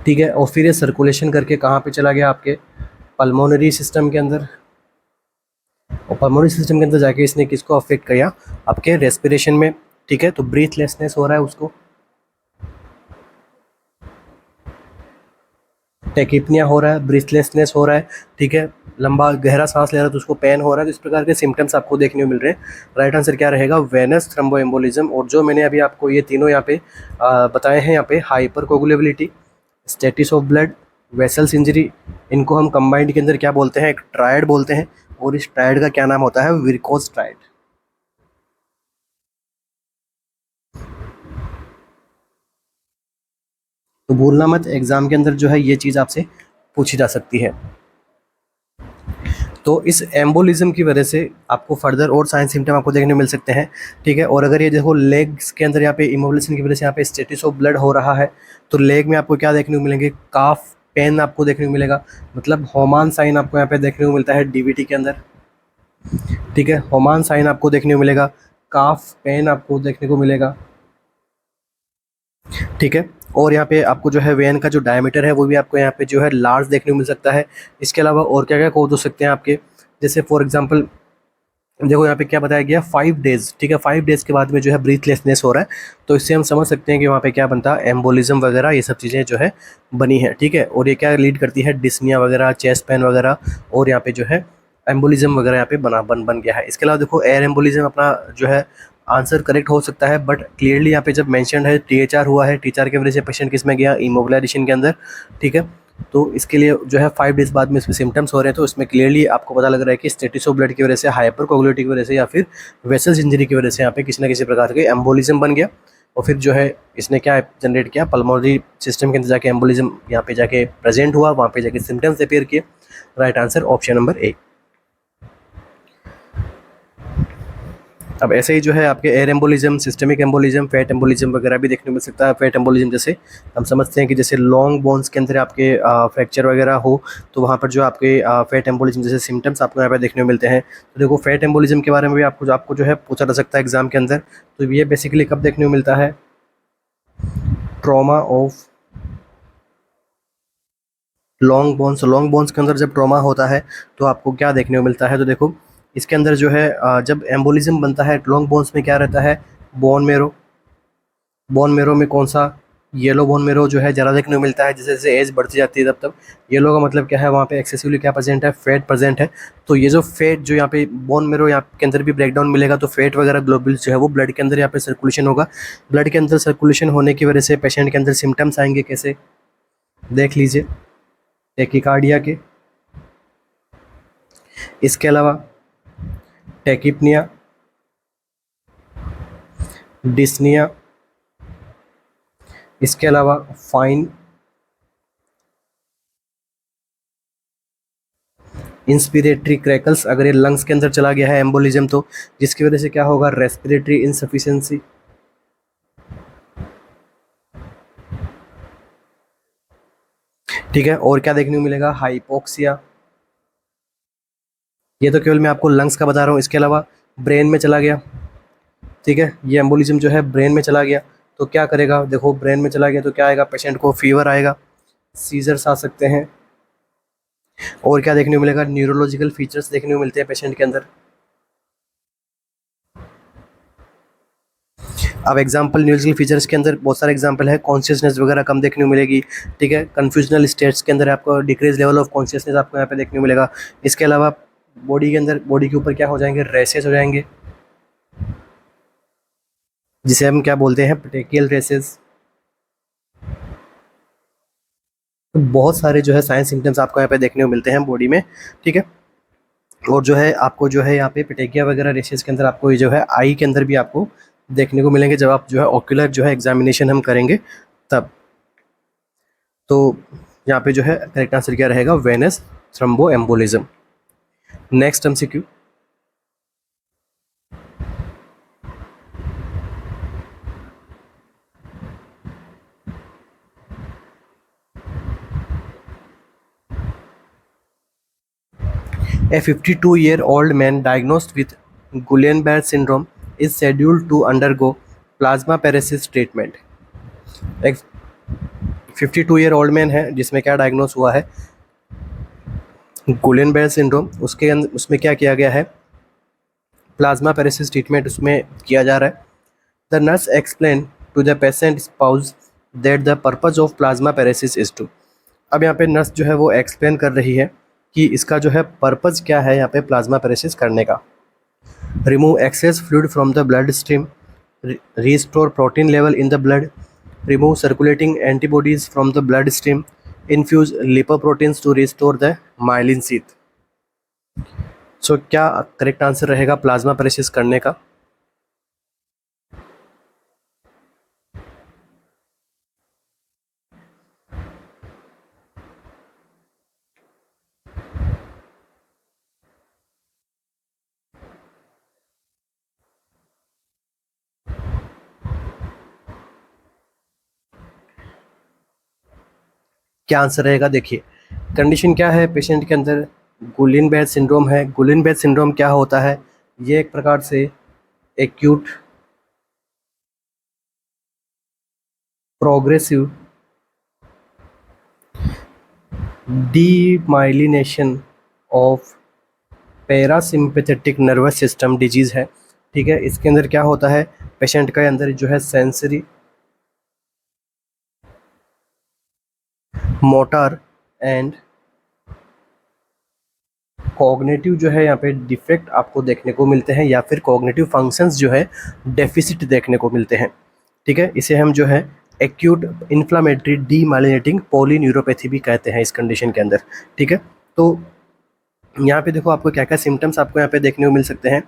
Speaker 1: ठीक है, और फिर ये सर्कुलेशन करके कहाँ पे चला गया, आपके पल्मोनरी सिस्टम के अंदर, और पल्मोनरी सिस्टम के अंदर जाके इसने किसको अफेक्ट किया, आपके रेस्पिरेशन में। ठीक है, तो ब्रीथलेसनेस हो रहा है उसको, टेकिपनिया हो रहा है, ब्रीथलेसनेस हो रहा है। ठीक है, लंबा गहरा सांस ले रहा है तो उसको पेन हो रहा है। तो इस प्रकार के सिम्टम्स आपको देखने को मिल रहे हैं। राइट आंसर क्या रहेगा, वेनस थ्रोम्बोएम्बोलिज्म। और जो मैंने अभी आपको ये तीनों यहाँ पे बताए हैं, यहाँ पे hyper coagulability, stasis of blood, vessels injury, इनको हम कंबाइंड के अंदर क्या बोलते हैं, एक ट्रायड बोलते हैं। और इस ट्रायड का क्या नाम होता है, विरकोज ट्रायड। तो भूलना मत, एग्जाम के अंदर जो है ये चीज़ आपसे पूछी जा सकती है। तो इस एम्बोलिज्म की वजह से आपको फर्दर और साइन सिम्टम आपको देखने को मिल सकते हैं। ठीक है, और अगर ये देखो लेग्स के अंदर यहाँ पे इमोबिलाइजेशन की वजह से यहाँ पे स्टेटिस ऑफ ब्लड हो रहा है, तो लेग में आपको क्या देखने को मिलेंगे, काफ पेन आपको देखने को मिलेगा। मतलब होमान साइन आपको यहाँ पे देखने को मिलता है डीवीटी के अंदर। ठीक है, होमान साइन आपको देखने को मिलेगा, काफ पेन आपको देखने को मिलेगा। ठीक है, और यहाँ पे आपको जो है वेन का जो डायमीटर है वो भी आपको यहाँ पे जो है लार्ज देखने को मिल सकता है। इसके अलावा और क्या क्या कोड हो सकते हैं आपके, जैसे फॉर एग्जांपल देखो यहाँ पे क्या बताया गया, 5 डेज। ठीक है, 5 डेज के बाद में जो है ब्रीथलेसनेस हो रहा है, तो इससे हम समझ सकते हैं कि वहाँ पे क्या बनता है, एम्बोलिज्म वगैरह ये सब चीज़ें जो है बनी है। ठीक है, और ये क्या लीड करती है, डिस्निया वगैरह, चेस्ट पेन वगैरह, और यहाँ पे जो है एम्बोलिज्म वगैरह यहाँ पे बन गया है। इसके अलावा देखो एयर एम्बोलिज्म अपना जो है आंसर करेक्ट हो सकता है, बट क्लियरली यहाँ पे जब मेंशन है टीएचआर हुआ है, टीएचआर की वजह से पेशेंट किस में गया, इमोबिलाइजेशन के अंदर। ठीक है, तो इसके लिए जो है 5 डेज बाद में इसमें सिम्टम्स हो रहे हैं, तो इसमें क्लियरली आपको पता लग रहा है कि स्टेटिस ऑफ ब्लड की वजह से, हाइपर कोगुलेटिव की वजह से, या फिर वेसल्स इंजरी की वजह से यहाँ पे किसी ना किसी प्रकार के एम्बोलिज्म बन गया। और फिर जो है इसने क्या जनरेट किया, पल्मोनरी सिस्टम के अंदर जाके एम्बोलिज्म यहाँ पे जाके प्रेजेंट हुआ, वहाँ पे जाके सिम्टम्स अपीयर किए। Right answer option number A. अब ऐसे ही जो है आपके air embolism, systemic embolism, fat embolism वगैरह भी देखने को मिल सकता है। फैट एम्बोलिज्म जैसे हम समझते हैं कि जैसे लॉन्ग बोन्स के अंदर आपके फ्रैक्चर वगैरह हो, तो वहाँ पर जो आपके फैट एम्बोलिज्म जैसे सिम्टम्स आपको यहाँ पर देखने को मिलते हैं। तो देखो फैट एम्बोलिज्म के बारे में भी आपको जो है पूछा जा सकता है एग्जाम के अंदर। तो ये बेसिकली कब देखने को मिलता है, ट्रॉमा ऑफ लॉन्ग बोन्स के अंदर जब ट्रॉमा होता है तो आपको क्या देखने को मिलता है। तो देखो इसके अंदर जो है जब एम्बोलिज्म बनता है लॉन्ग बोन्स में, क्या रहता है, बोन मेरो। बोन मेरो में कौन सा, येलो बोन मेरो जो है ज़्यादा देखने को मिलता है। जैसे जैसे एज बढ़ती जाती है तब तब येलो का मतलब क्या है, वहाँ पे एक्सेसिवली क्या प्रेजेंट है, फैट प्रेजेंट है। तो ये जो फैट जो यहाँ पे बोन मेरो यहाँ के अंदर भी ब्रेकडाउन मिलेगा, तो फैट वगैरह ग्लोबुल्स जो है वो ब्लड के अंदर यहाँ पे सर्कुलेशन होगा। ब्लड के अंदर सर्कुलेशन होने की वजह से पेशेंट के अंदर सिम्टम्स आएंगे, कैसे देख लीजिए, टेकिकार्डिया के। इसके अलावा टेकिपनिया, डिस्निया, इसके अलावा फाइन इंस्पिरेटरी क्रैकल्स। अगर ये लंग्स के अंदर चला गया है एम्बोलिज्म, तो जिसकी वजह से क्या होगा, रेस्पिरेटरी इनसफिशिएंसी। ठीक है, और क्या देखने को मिलेगा, हाइपोक्सिया। ये तो केवल मैं आपको लंग्स का बता रहा हूँ। इसके अलावा ब्रेन में चला गया, ठीक है, ये एम्बोलिज्म जो है ब्रेन में चला गया, तो क्या करेगा, देखो ब्रेन में चला गया तो क्या आएगा, पेशेंट को फीवर आएगा, सीजर्स आ सकते हैं, और क्या देखने को मिलेगा, न्यूरोलॉजिकल फीचर्स देखने को मिलते हैं पेशेंट के अंदर। अब एग्जांपल न्यूरोलॉजिकल फीचर्स के अंदर बहुत सारे एग्जांपल है, कॉन्शियसनेस वगैरह कम देखने को मिलेगी। ठीक है, कन्फ्यूजनल स्टेट्स के अंदर आपको डिक्रीज लेवल ऑफ कॉन्शियसनेस आपको यहाँ पे देखने को मिलेगा। इसके अलावा बॉडी के अंदर, बॉडी के ऊपर क्या हो जाएंगे, रेसेस हो जाएंगे, जिसे हम क्या बोलते हैं, पेटेकियल रेसेस। तो बहुत सारे जो है साइंस सिम्टम्स आपको यहाँ पे देखने को मिलते हैं बॉडी में। ठीक है, और जो है आपको जो है यहाँ पे पिटेकिया वगैरह रेशेस के अंदर आपको ये जो है आई के अंदर भी आपको देखने को मिलेंगे, जब आप जो है ऑक्यूलर जो है एग्जामिनेशन हम करेंगे तब। तो यहाँ पे जो है करेक्ट आंसर क्या रहेगा, venous thromboembolism. Next MCQ, A 52-year-old man diagnosed with Guillain-Barré syndrome is scheduled to undergo plasmapheresis treatment. एक 52-year-old मैन है जिसमें क्या डायग्नोस हुआ है, गुलियन-बेरे सिंड्रोम। उसमें क्या किया गया है, प्लाज्माफेरेसिस ट्रीटमेंट उसमें किया जा रहा है। The nurse explain to the patient spouse that the purpose of plasmapheresis is to. अब यहाँ पे नर्स जो है वो एक्सप्लेन कर रही है कि इसका जो है पर्पज़ क्या है यहाँ पे प्लाज्माफेरेसिस करने का। Remove excess fluid from the blood stream, restore protein level in the blood, remove circulating antibodies from the blood stream, infuse lipoproteins to restore the myelin sheath. So क्या करेक्ट आंसर रहेगा plasmapheresis करने का? क्या answer रहेगा? देखिए condition क्या है patient के अंदर, गुलियन-बेरे सिंड्रोम है। गुलियन-बेरे सिंड्रोम क्या होता है, ये एक प्रकार से acute progressive demyelination of parasympathetic nervous system disease है। ठीक है, इसके अंदर क्या होता है, पेशेंट के अंदर जो है सेंसरी, मोटर एंड कॉग्निटिव जो है यहाँ पे डिफेक्ट आपको देखने को मिलते हैं, या फिर कॉग्निटिव फंक्शंस जो है डेफिसिट देखने को मिलते हैं। ठीक है, इसे हम जो है एक्यूट इन्फ्लामेटरी डीमाइलिनेटिंग पॉलीन्यूरोपैथी भी कहते हैं इस कंडीशन के अंदर। ठीक है, तो यहाँ पे देखो आपको क्या क्या सिम्टम्स आपको यहाँ पे देखने को मिल सकते हैं।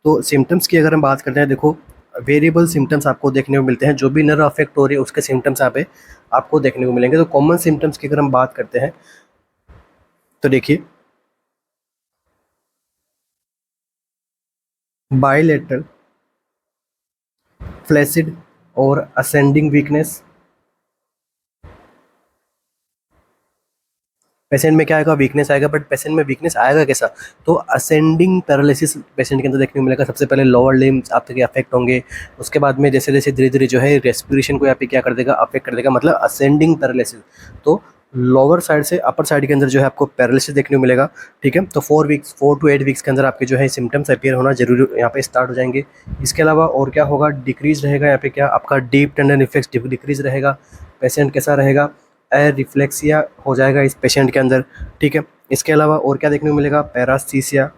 Speaker 1: तो सिम्टम्स की अगर हम बात करते हैं, देखो वेरिएबल सिम्टम्स आपको देखने को मिलते हैं, जो भी नर्व अफेक्ट हो रही है उसके सिम्टम्स यहाँ पे आपको देखने को मिलेंगे। तो कॉमन सिम्टम्स की अगर हम बात करते हैं तो देखिए बाइलेटरल फ्लैसिड और असेंडिंग वीकनेस। पेशेंट में क्या आएगा, वीकनेस आएगा, बट पेशेंट में वीकनेस आएगा कैसा, तो असेंडिंग पैरालिसिस पेशेंट के अंदर देखने को मिलेगा। सबसे पहले लोअर लिम्स आपके अफेक्ट होंगे, उसके बाद में जैसे जैसे धीरे धीरे जो है रेस्पिरेशन को यहाँ पे क्या कर देगा, अफेक्ट कर देगा, मतलब असेंडिंग पैरालिसिस। तो लोअर साइड से अपर साइड के अंदर जो है आपको पैरालिसिस देखने को मिलेगा। ठीक है, तो 4 to 8 वीक्स के अंदर आपके जो है सिम्टम्स अपीयर होना जरूरी यहाँ पे स्टार्ट हो जाएंगे। इसके अलावा और क्या होगा, डिक्रीज रहेगा यहाँ पे क्या, आपका डीप टेंडन इफेक्ट डिक्रीज रहेगा। पेशेंट कैसा रहेगा, एयर रिफ्लेक्सिया हो जाएगा इस पेशेंट के अंदर। ठीक है, इसके अलावा और क्या देखने को मिलेगा, पैरास्थीसिया।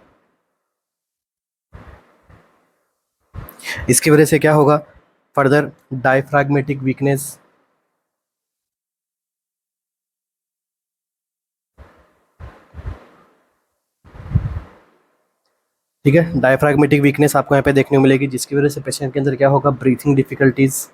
Speaker 1: इसकी वजह से क्या होगा, फर्दर डायफ्राग्मेटिक वीकनेस। ठीक है, डायफ्राग्मेटिक वीकनेस आपको यहाँ पे देखने को मिलेगी, जिसकी वजह से पेशेंट के अंदर क्या होगा, ब्रीथिंग डिफिकल्टीज।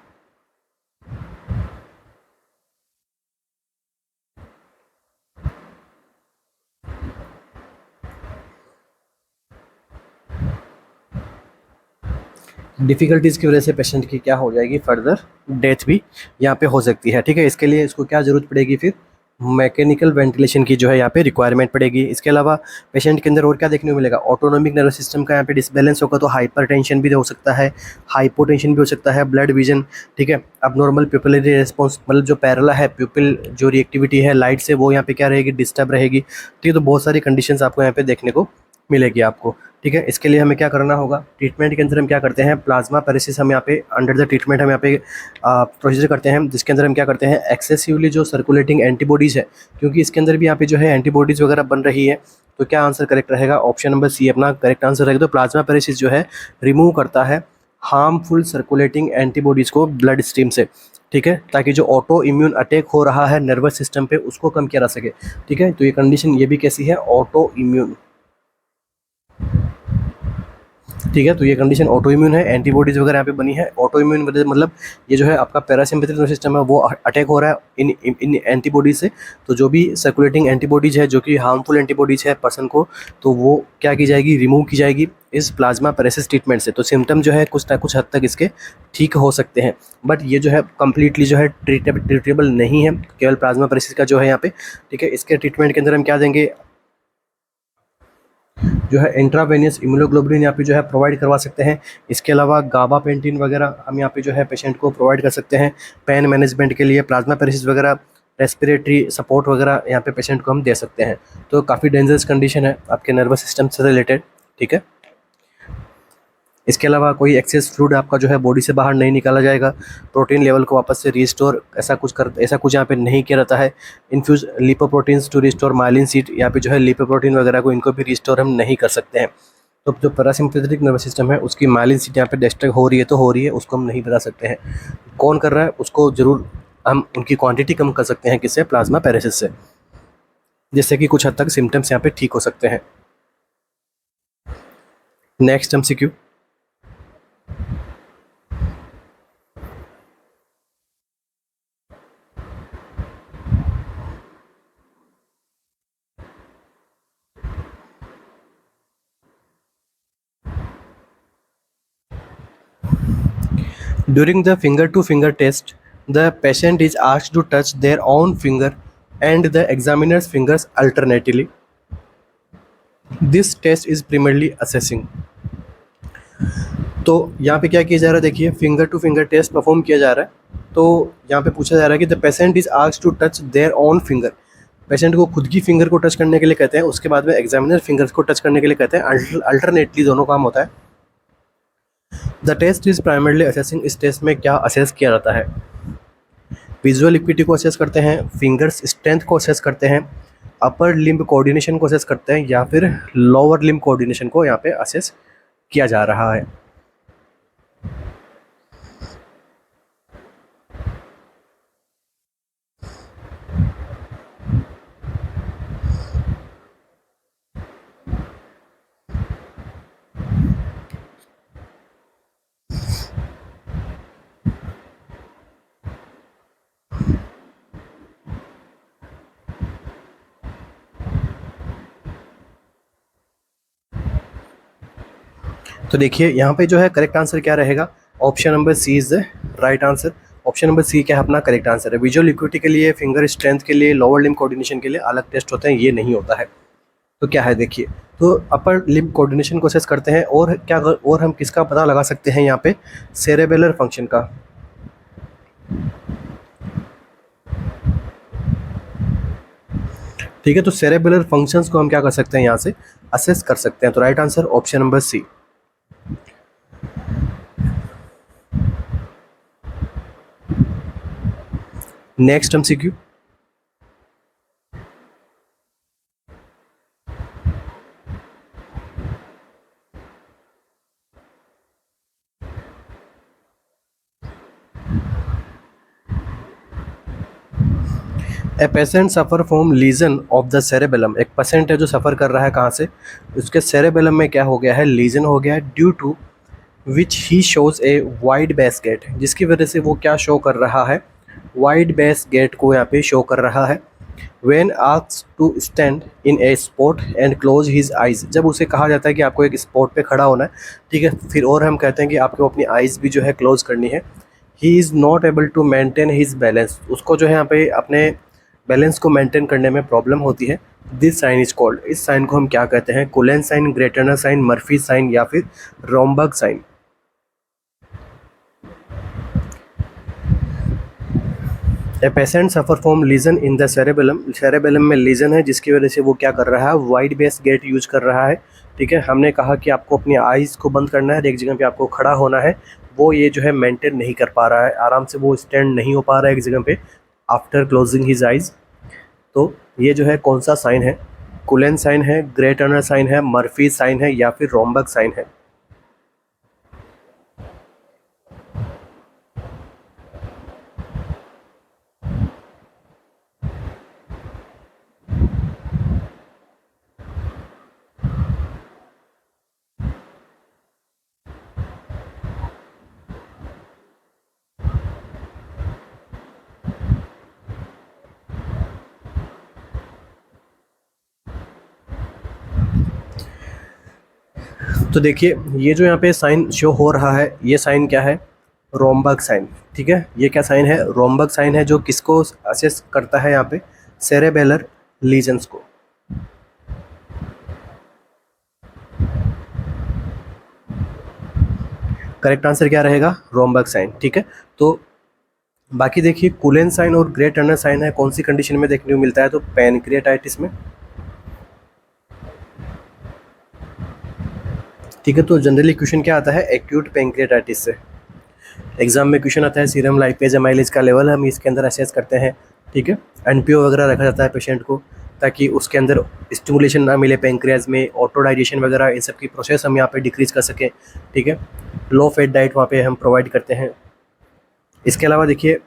Speaker 1: डिफ़िकल्टीज़ की वजह से पेशेंट की क्या हो जाएगी, फर्दर डेथ भी यहाँ पे हो सकती है। ठीक है, इसके लिए इसको क्या ज़रूरत पड़ेगी, फिर मैकेनिकल वेंटिलेशन की जो है यहाँ पे रिक्वायरमेंट पड़ेगी। इसके अलावा पेशेंट के अंदर और क्या देखने को मिलेगा, ऑटोनॉमिक नर्वस सिस्टम का यहाँ पे डिसबैलेंस होगा, तो हाइपरटेंशन भी हो सकता है, हाइपोटेंशन भी हो सकता है, ब्लड विजन। ठीक है, अब नॉर्मल प्यूपिलरी रिस्पॉन्स, मतलब जो पैरेलल है प्यूपिल जो रिएक्टिविटी है लाइट से, वो यहाँ पे क्या रहेगी, डिस्टर्ब रहेगी। ठीक है, तो बहुत सारी कंडीशंस आपको यहाँ पे देखने को मिलेगी आपको। ठीक है, इसके लिए हमें क्या करना होगा, ट्रीटमेंट के अंदर हम क्या करते हैं, प्लाज्माफेरेसिस हम यहाँ पे अंडर द ट्रीटमेंट हम यहाँ पे प्रोसीजर करते हैं, जिसके अंदर हम क्या करते हैं, एक्सेसिवली जो सर्कुलेटिंग एंटीबॉडीज़ है, क्योंकि इसके अंदर भी यहाँ पे जो है एंटीबॉडीज़ वगैरह बन रही है। तो क्या आंसर करेक्ट रहेगा, ऑप्शन नंबर सी अपना करेक्ट आंसर रहेगा। तो प्लाज्माफेरेसिस जो है रिमूव करता है हार्मफुल सर्कुलेटिंग एंटीबॉडीज़ को ब्लड स्ट्रीम से। ठीक है, ताकि जो ऑटो इम्यून अटैक हो रहा है नर्वस सिस्टम पे उसको कम किया जा सके। ठीक है, तो ये कंडीशन ये भी कैसी है, ऑटो इम्यून। ठीक है, तो ये कंडीशन ऑटो इम्यून है, एंटीबॉडीज वगैरह यहाँ पे बनी है। ऑटो इम्यून मतलब ये जो है आपका पैरासिम्पैथेटिक नर्वस सिस्टम है वो अटैक हो रहा है इन एंटीबॉडीज से। तो जो भी सर्कुलेटिंग एंटीबॉडीज है, जो कि हार्मफुल एंटीबॉडीज है पर्सन को, तो वो क्या की जाएगी, रिमूव की जाएगी इस प्लाज्माफेरेसिस ट्रीटमेंट से। तो सिम्टम जो है कुछ हद तक इसके ठीक हो सकते हैं, बट ये जो है कम्प्लीटली जो है ट्रीटेबल नहीं है केवल प्लाज्माफेरेसिस का जो है यहाँ पे। ठीक है, इसके ट्रीटमेंट के अंदर हम क्या देंगे, जो है इंट्रावेनियस इम्यूनोग्लोबुलिन यहाँ पे जो है प्रोवाइड करवा सकते हैं। इसके अलावा गाबापेंटिन वगैरह हम यहाँ पे जो है पेशेंट को प्रोवाइड कर सकते हैं। पेन मैनेजमेंट के लिए प्लाज्माफेरेसिस वगैरह, रेस्पिरेटरी सपोर्ट वगैरह यहाँ पे पेशेंट को हम दे सकते हैं। तो काफ़ी डेंजरस कंडीशन है आपके नर्वस सिस्टम से रिलेटेड, ठीक है। इसके अलावा कोई एक्सेस फ्लूइड आपका जो है बॉडी से बाहर नहीं निकाला जाएगा। प्रोटीन लेवल को वापस से रिस्टोर ऐसा कुछ यहाँ पे नहीं किया जाता है। Infuse lipoproteins to restore myelin sheath, यहाँ पे जो है लिपोप्रोटीन वगैरह को इनको भी रिस्टोर हम नहीं कर सकते हैं। तो जो पैरासिम्पैथेटिक नर्वस सिस्टम है उसकी माइलिन सीट यहाँ पे डिस्ट्रैक्ट हो रही है तो हो रही है, उसको हम नहीं बता सकते हैं। कौन कर रहा है उसको ज़रूर हम उनकी क्वांटिटी कम कर सकते हैं, किससे? प्लाज्मा पैरेसिस से, जिससे कि कुछ हद तक सिम्टम्स यहाँ पे ठीक हो सकते हैं। Next MCQ। During the finger-to-finger test, the patient is asked to touch their own finger and the examiner's fingers alternately. This test is primarily assessing. तो यहाँ पे क्या किया जा रहा है, देखिए finger to finger test perform किया जा रहा है। तो यहाँ पे पूछा जा रहा है कि the patient is asked to touch their own finger, patient को खुद की फिंगर को टच करने के लिए कहते हैं। उसके बाद में एग्जामिनर फिंगर्स को टच करने के लिए कहते हैं। अल्टरनेटली दोनों काम होता है। The test is primarily assessing, इस टेस्ट में क्या असेस किया जाता है? विजुअल इक्विटी को असेस करते हैं, फिंगर्स स्ट्रेंथ को असेस करते हैं, अपर लिम्ब कोऑर्डिनेशन को असेस करते हैं, या फिर लोअर लिम्ब कोऑर्डिनेशन को यहाँ पे असेस किया जा रहा है। तो देखिए यहाँ पे जो है करेक्ट आंसर क्या रहेगा? Option number C is the right answer. Option number C क्या है अपना करेक्ट आंसर है। विजुअल इक्विटी के लिए, फिंगर स्ट्रेंथ के लिए, लोअर लिम्ब कोऑर्डिनेशन के लिए अलग टेस्ट होते हैं, ये नहीं होता है। तो क्या है देखिए, तो अपर लिम्ब कोऑर्डिनेशन को असेस करते हैं, और क्या और हम किसका पता लगा सकते हैं यहाँ पे? सेरेबेलर फंक्शन का। ठीक है, तो सेरेबेलर फंक्शंस को हम क्या कर सकते हैं यहाँ से असेस कर सकते हैं। तो right answer option number C. Next MCQ। A patient suffer from lesion of the cerebellum, एक पेशेंट है जो सफ़र कर रहा है कहाँ से? उसके सेरेबेलम में क्या हो गया है? लीजन हो गया है, due to which he shows a wide base gait, जिसकी वजह से वो क्या शो कर रहा है? वाइड बेस गेट को यहाँ पे शो कर रहा है। When asked to stand in a spot and close his eyes, जब उसे कहा जाता है कि आपको एक स्पॉट पे खड़ा होना है, ठीक है, फिर और हम कहते हैं कि आपको अपनी आइज़ भी जो है क्लोज करनी है। He is not able to maintain his balance, उसको जो है यहाँ पे अपने बैलेंस को मेंटेन करने में प्रॉब्लम होती है। दिस साइन इज कॉल्ड, इस साइन को हम क्या कहते हैं? Cullen sign, Grey Turner sign, Murphy sign, या फिर Romberg sign. A patient suffer from lesion in the cerebellum, cerebellum में लीजन है जिसकी वजह से वो क्या कर रहा है? वाइड बेस गेट यूज कर रहा है। ठीक है, हमने कहा कि आपको अपनी आइज़ को बंद करना है, एक जगह पे आपको खड़ा होना है, वो ये जो है मेंटेन नहीं कर पा रहा है, आराम से वो स्टैंड नहीं हो पा रहा है एक जगह पे आफ्टर क्लोजिंग हिज आइज़। तो ये जो है कौन सा साइन है? कुलेन साइन है, ग्रे टर्नर साइन है, मर्फी साइन है, या फिर रोमबर्ग साइन है। तो देखिए ये जो यहाँ पे साइन शो हो रहा है, ये साइन क्या है? Romberg sign. ठीक है, ये क्या साइन है? रोमबर्ग साइन है, जो किसको असेस करता है यहाँ पे? सेरेबेलर लीजन्स को। करेक्ट आंसर क्या रहेगा? रोम्बक साइन। ठीक है, तो बाकी देखिए कुलेन साइन और ग्रे टर्नर साइन है, कौन सी कंडीशन में देखने को मिलता है? तो पैनक्रियाटाइटिस में। ठीक है, तो जनरली क्वेश्चन क्या आता है? एक्यूट पैनक्रियाटाइटिस से। एग्जाम में क्वेश्चन आता है सीरम लाइपेज एमाइलेज का लेवल हम इसके अंदर असेस करते हैं। ठीक है, एनपीओ वगैरह रखा जाता है पेशेंट को, ताकि उसके अंदर स्टिमुलेशन ना मिले पैंक्रियाज में, ऑटो डाइजेशन वगैरह इन सब की प्रोसेस हम यहाँ पे डिक्रीज कर सकें। ठीक है, लो फैट डाइट वहाँ पे हम प्रोवाइड करते हैं। इसके अलावा देखिए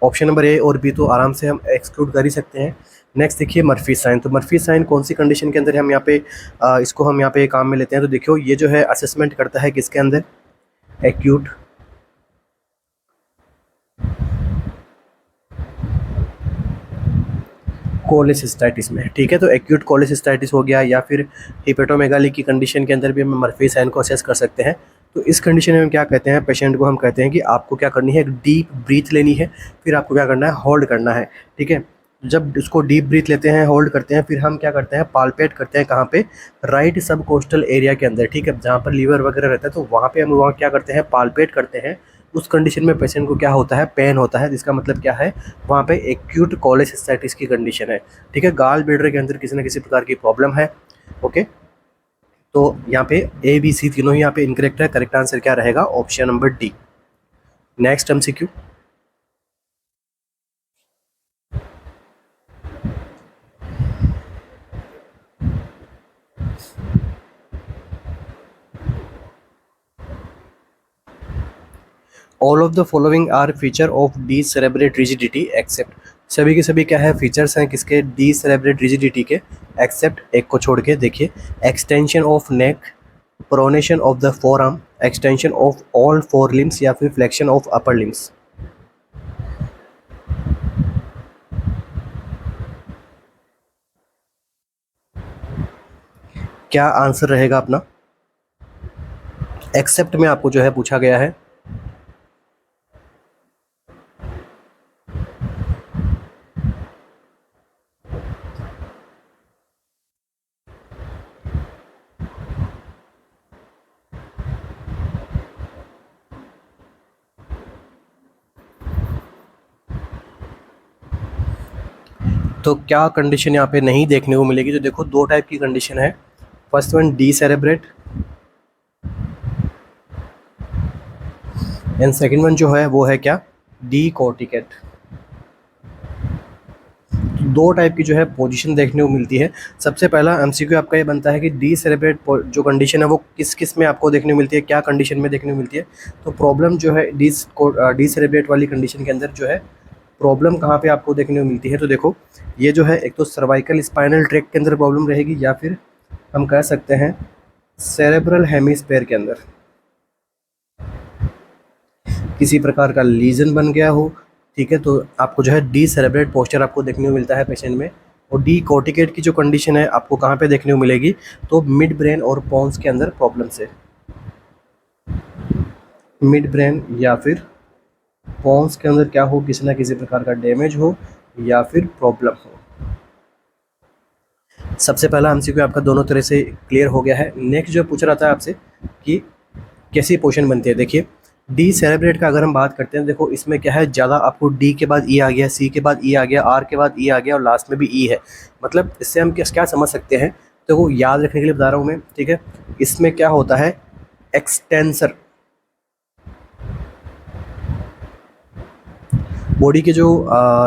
Speaker 1: ऑप्शन नंबर ए और बी तो आराम से हम एक्सक्लूड कर ही सकते हैं। नेक्स्ट देखिए मर्फी साइन। तो मर्फी साइन कौन सी कंडीशन के अंदर हम यहाँ पे इसको हम यहाँ पे काम में लेते हैं? तो देखियो ये जो है असेसमेंट करता है किसके अंदर? एक्यूट कोलेसिस्टाइटिस में। ठीक है, तो एक्यूट कोलेसिस्टाइटिस हो गया, या फिर हिपेटोमेगाली की कंडीशन के अंदर भी हम मर्फी साइन को असेस कर सकते हैं। तो इस कंडीशन में हम क्या कहते हैं पेशेंट को? हम कहते हैं कि आपको क्या करनी है, एक डीप ब्रीथ लेनी है, फिर आपको क्या करना है? होल्ड करना है। ठीक है, जब उसको डीप ब्रीथ लेते हैं, होल्ड करते हैं, फिर हम क्या करते हैं? पालपेट करते हैं। कहाँ पे? राइट सब कोस्टल एरिया के अंदर। ठीक है, जहाँ पर लीवर वगैरह रहता है, तो वहाँ पे हम वहाँ क्या करते हैं? पालपेट करते हैं। उस कंडीशन में पेशेंट को क्या होता है? पेन होता है, जिसका मतलब क्या है? वहाँ पे एक्यूट कोलेसिस्टाइटिस की कंडीशन है। ठीक है, गाल ब्लैडर के अंदर किसी न किसी प्रकार की प्रॉब्लम है। ओके, तो यहाँ पे ए बी सी तीनों ही यहाँ पे इनकरेक्ट है। करेक्ट आंसर क्या रहेगा? Option number D. Next MCQ. All of the following are feature of decerebrate rigidity except. सभी के सभी क्या है? फीचर्स हैं किसके? डी सेरेब्रेट रिजिडिटी के, एक्सेप्ट एक को छोड़ के। देखिए extension of neck, pronation of the forearm, extension of all four limbs, या फिर फ्लेक्शन ऑफ अपर लिम्स। क्या आंसर रहेगा अपना? एक्सेप्ट में आपको जो है पूछा गया है। तो क्या कंडीशन यहाँ पे नहीं देखने को मिलेगी? तो देखो दो टाइप की कंडीशन है। First one decerebrate, and second one जो है वो है क्या? Decorticate. दो टाइप की जो है पोजीशन देखने को मिलती है। सबसे पहला एमसीक्यू आपका ये बनता है कि डी सेरेब्रेट जो कंडीशन है वो किस किस में आपको देखने को मिलती है, क्या कंडीशन में देखने को मिलती है? तो प्रॉब्लम जो है डी सेरेब्रेट वाली कंडीशन के अंदर जो है प्रॉब्लम कहाँ पे आपको देखने को मिलती है? तो देखो ये जो है एक तो सर्वाइकल स्पाइनल ट्रैक्ट के अंदर प्रॉब्लम रहेगी, या फिर हम कह सकते हैं सेरेब्रल हेमिस्फेयर के अंदर किसी प्रकार का लीजन बन गया हो। ठीक है, तो आपको जो है डी सेरेब्रेट पोस्चर आपको देखने को मिलता है पेशेंट में। और डी कॉर्टिकेट की जो कंडीशन है आपको कहाँ पे देखने को मिलेगी? तो मिड ब्रेन और पॉन्स के अंदर प्रॉब्लम से, मिड ब्रेन या फिर पॉन्स के अंदर क्या हो? किसी ना किसी प्रकार का डैमेज हो या फिर प्रॉब्लम हो। सबसे पहला एमसीक्यू आपका दोनों तरह से क्लियर हो गया है। नेक्स्ट जो पूछ रहा था आपसे कि कैसी पोर्शन बनती है, देखिए डी सेरेब्रेट का अगर हम बात करते हैं, देखो इसमें क्या है, ज़्यादा आपको डी के बाद ई आ गया, सी के बाद ई आ गया, आर के बाद ई आ गया, और लास्ट में भी ई है। मतलब इससे हम क्या समझ सकते हैं? तो वो याद रखने के लिए बता रहा हूँ मैं। ठीक है, इसमें क्या होता है? एक्सटेंसर, बॉडी के जो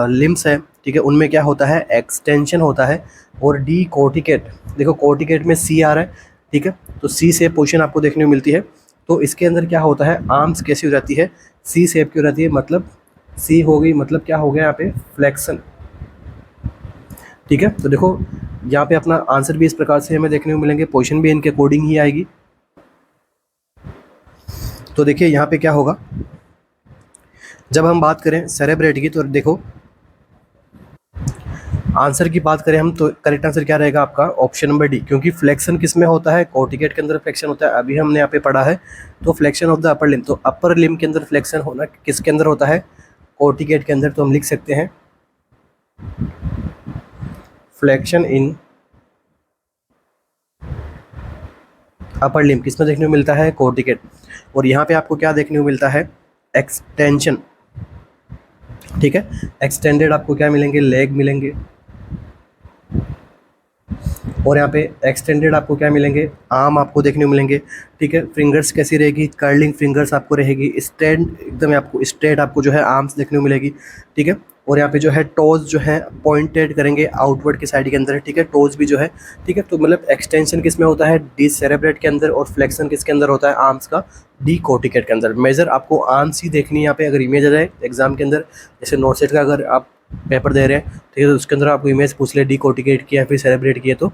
Speaker 1: लिम्स है, ठीक है, उनमें क्या होता है? एक्सटेंशन होता है। और डी कॉर्टिकेट, देखो कॉर्टिकेट में सी आ रहा है। ठीक है, तो सी से पोजीशन आपको देखने को मिलती है। तो इसके अंदर क्या होता है? आर्म्स कैसी हो जाती है? सी शेप की हो जाती है, मतलब सी हो गई, मतलब क्या हो गया यहाँ पे? फ्लेक्शन। ठीक है, तो देखो यहाँ पे अपना आंसर भी इस प्रकार से हमें देखने को मिलेंगे, पोजीशन भी इनके अकॉर्डिंग ही आएगी। तो देखिए यहाँ पे क्या होगा, जब हम बात करें सेरेब्रेट की, तो देखो आंसर की बात करें हम, तो करेक्ट आंसर क्या रहेगा आपका? ऑप्शन नंबर डी, क्योंकि फ्लेक्शन किस में होता है? कॉर्टिकेट के अंदर फ्लेक्शन होता है, अभी हमने यहाँ पे पढ़ा है। तो flexion of the upper limb, तो अपर लिम्ब के अंदर फ्लेक्शन होना किसके अंदर होता है? कॉर्टिकेट के अंदर। तो हम लिख सकते हैं फ्लेक्शन इन अपर लिम्ब किस में देखने को मिलता है, कोर्टिकेट। और यहाँ पे आपको क्या देखने को मिलता है, एक्सटेंशन, ठीक है। एक्सटेंडेड आपको क्या मिलेंगे, लेग मिलेंगे। और यहाँ पे एक्सटेंडेड आपको क्या मिलेंगे, आर्म आपको देखने को मिलेंगे, ठीक है। फिंगर्स कैसी रहेगी, कर्लिंग फिंगर्स आपको रहेगी। स्ट्रेट एकदम आपको स्ट्रेट आपको जो है आर्म्स देखने को मिलेगी, ठीक है। और यहाँ पे जो है टोज जो है पॉइंटेड करेंगे आउटवर्ड की साइड के अंदर, ठीक है। टोज भी जो है, ठीक है। तो मतलब एक्सटेंशन किस में होता है, डी सेरेब्रेट के अंदर, और फ्लेक्शन किसके अंदर होता है, आर्म्स का डी कोर्टिकेट के अंदर। मेजर आपको आर्म्स ही देखनी है यहाँ पे, अगर इमेज आ जाए एग्जाम के अंदर, जैसे नोट सेट का अगर आप पेपर दे रहे हैं, ठीक है, तो उसके अंदर आपको इमेज पूछ ले डी कोर्टिकेट की या फिर सेरेब्रेट की है, तो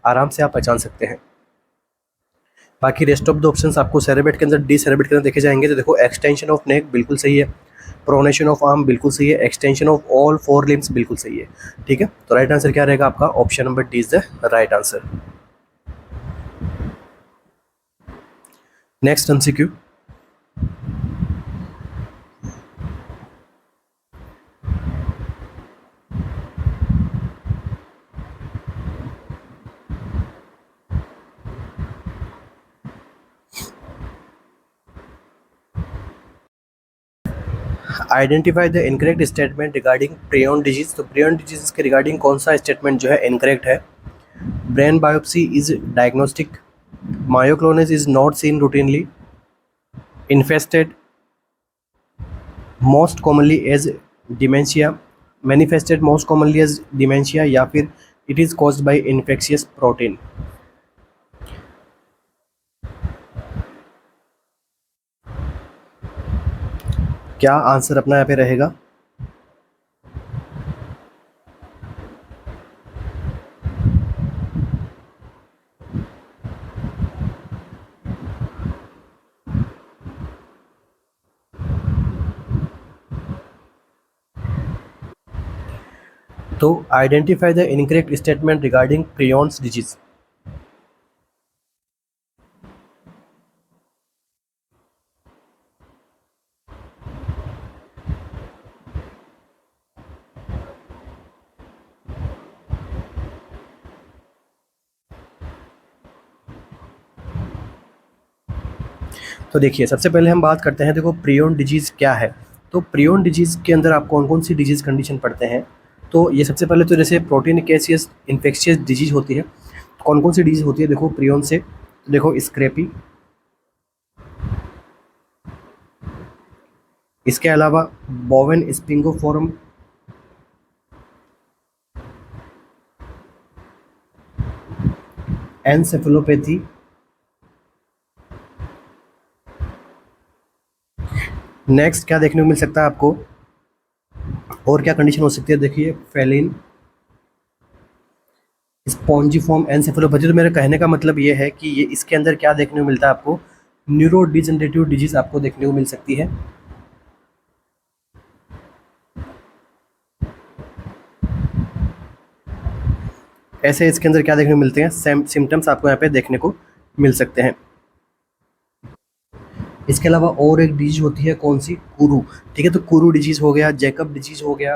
Speaker 1: आराम से आप पहचान सकते हैं। बाकी रेस्ट ऑफ द ऑप्शंस आपको सेरेब्रेट के अंदर, डी सेरेब्रेट के अंदर देखे जाएंगे। तो देखो एक्सटेंशन ऑफ नेक बिल्कुल सही है, प्रोनेशन ऑफ आर्म बिल्कुल सही है, extension of all four limbs बिल्कुल सही है, ठीक है। तो राइट आंसर क्या रहेगा आपका, option number D is the right answer. Next MCQ, identify the incorrect statement regarding prion disease. तो प्रियन डिजीज के रिगार्डिंग कौन सा स्टेटमेंट जो है इनकरेक्ट है। Brain biopsy is diagnostic, myoclonus is not seen routinely, infested most commonly as dementia, manifested most commonly as dementia, या फिर it is caused by infectious protein. क्या आंसर अपना यहाँ पे रहेगा। तो identify the incorrect statement regarding prions disease. तो देखिए सबसे पहले हम बात करते हैं, देखो प्रियॉन डिजीज़ क्या है। तो प्रियॉन डिजीज़ के अंदर आप कौन कौन सी डिजीज़ कंडीशन पढ़ते हैं। तो ये सबसे पहले तो जैसे प्रोटीन कैसियस इन्फेक्शियस डिजीज होती है, कौन कौन सी डिजीज होती है देखो प्रियॉन से। तो देखो स्क्रैपी, इसके अलावा बोवेन स्पिंगोफोरम, एनसेफेलोपैथी, नेक्स्ट क्या देखने को मिल सकता है आपको, और क्या कंडीशन हो सकती है, देखिए फेलिन, स्पॉन्जिफॉर्म एनसेफेलोपैथी। तो मेरे कहने का मतलब ये है कि ये इसके अंदर क्या देखने को मिलता है आपको, न्यूरो डिजेनरेटिव डिजीज आपको देखने को मिल सकती है। ऐसे इसके अंदर क्या देखने को मिलते हैं, सिम्टम्स आपको यहाँ पे देखने को मिल सकते हैं। इसके अलावा और एक डिजीज होती है कौन सी, कुरू, ठीक है। तो कुरू डिजीज हो गया, जैकब डिजीज हो गया,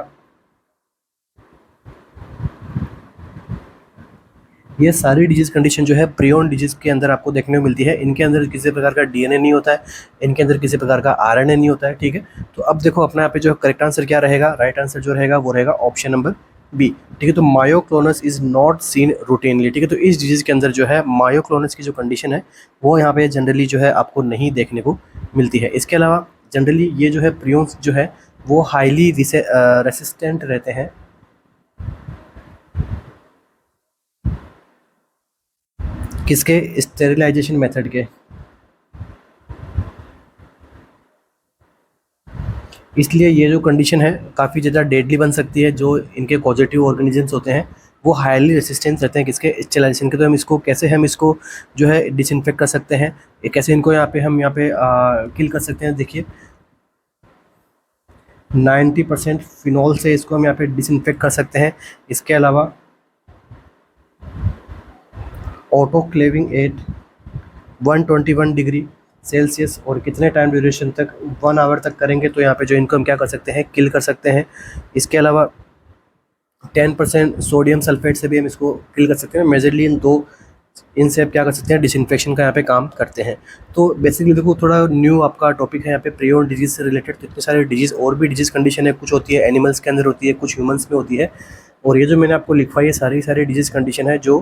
Speaker 1: ये सारी डिजीज कंडीशन जो है प्रियॉन डिजीज के अंदर आपको देखने को मिलती है। इनके अंदर किसी प्रकार का डीएनए नहीं होता है, इनके अंदर किसी प्रकार का आरएनए नहीं होता है, ठीक है। तो अब देखो अपने यहाँ पे जो करेक्ट आंसर क्या रहेगा, राइट आंसर जो रहेगा वो रहेगा ऑप्शन नंबर बी, ठीक है। तो myoclonus is not seen routinely, ठीक है। तो इस डिजीज के अंदर जो है मायोक्लोनस की जो कंडीशन है वो यहाँ पे जनरली जो है आपको नहीं देखने को मिलती है। इसके अलावा जनरली ये जो है प्रियॉन्स जो है वो हाईली रेसिस्टेंट रहते हैं, किसके, स्टेरिलाइजेशन मेथड के। इसलिए ये जो कंडीशन है काफ़ी ज़्यादा डेडली बन सकती है। जो इनके पॉजिटिव ऑर्गेनिजम्स होते हैं वो हाईली रेसिस्टेंस रहते हैं किसके, स्टेरिलाइजेशन के। तो हम इसको कैसे, हम इसको जो है डिसइंफेक्ट कर सकते हैं, ये कैसे इनको यहाँ पे हम यहाँ पे किल कर सकते हैं। देखिए 90% फिनॉल से इसको हम यहाँ पे डिसइंफेक्ट कर सकते हैं। इसके अलावा ऑटोक्लेविंग एट 121 डिग्री सेल्सियस और कितने टाइम ड्यूरेशन तक, 1 आवर तक करेंगे तो यहाँ पे जो इनको हम क्या कर सकते हैं, किल कर सकते हैं। इसके अलावा 10% सोडियम सल्फेट से भी हम इसको किल कर सकते हैं। मेजरली इन दो इनसे आप क्या कर सकते हैं, डिसइंफेक्शन का यहाँ पे काम करते हैं। तो बेसिकली देखो थोड़ा न्यू आपका टॉपिक है यहाँ पे प्रियोन डिजीज से रिलेटेड। तो इतने सारे डिजीज और भी डिजीज कंडीशन है, कुछ होती है एनिमल्स के अंदर होती है, कुछ ह्यूमंस में होती है, और ये जो मैंने आपको लिखवाई है सारी सारी डिजीज कंडीशन है जो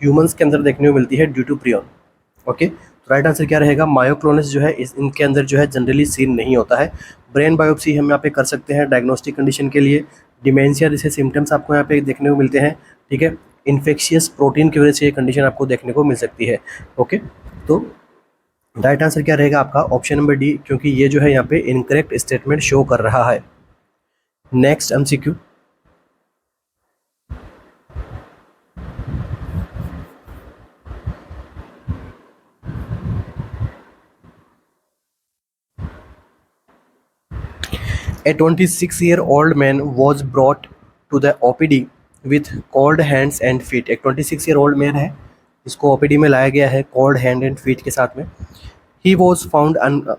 Speaker 1: ह्यूमंस के अंदर देखने को मिलती है ड्यू टू प्रियोन। ओके, तो राइट आंसर क्या रहेगा, मायोक्लोनस जो है इनके अंदर जो है जनरली सीन नहीं होता है। ब्रेन बायोप्सी हम यहाँ पे कर सकते हैं डायग्नोस्टिक कंडीशन के लिए। डिमेंशिया जैसे सिम्टम्स आपको यहाँ पे देखने को मिलते हैं, ठीक है। इन्फेक्शियस प्रोटीन की वजह से ये कंडीशन आपको देखने को मिल सकती है। ओके, तो राइट आंसर क्या रहेगा आपका, ऑप्शन नंबर डी, क्योंकि ये जो है यहाँ पे इनकरेक्ट स्टेटमेंट शो कर रहा है। Next MCQ, A 26-year-old man was brought to the OPD with cold hands and feet। एक 26-year-old man है, इसको OPD में लाया गया है cold hand and feet के साथ में। He was found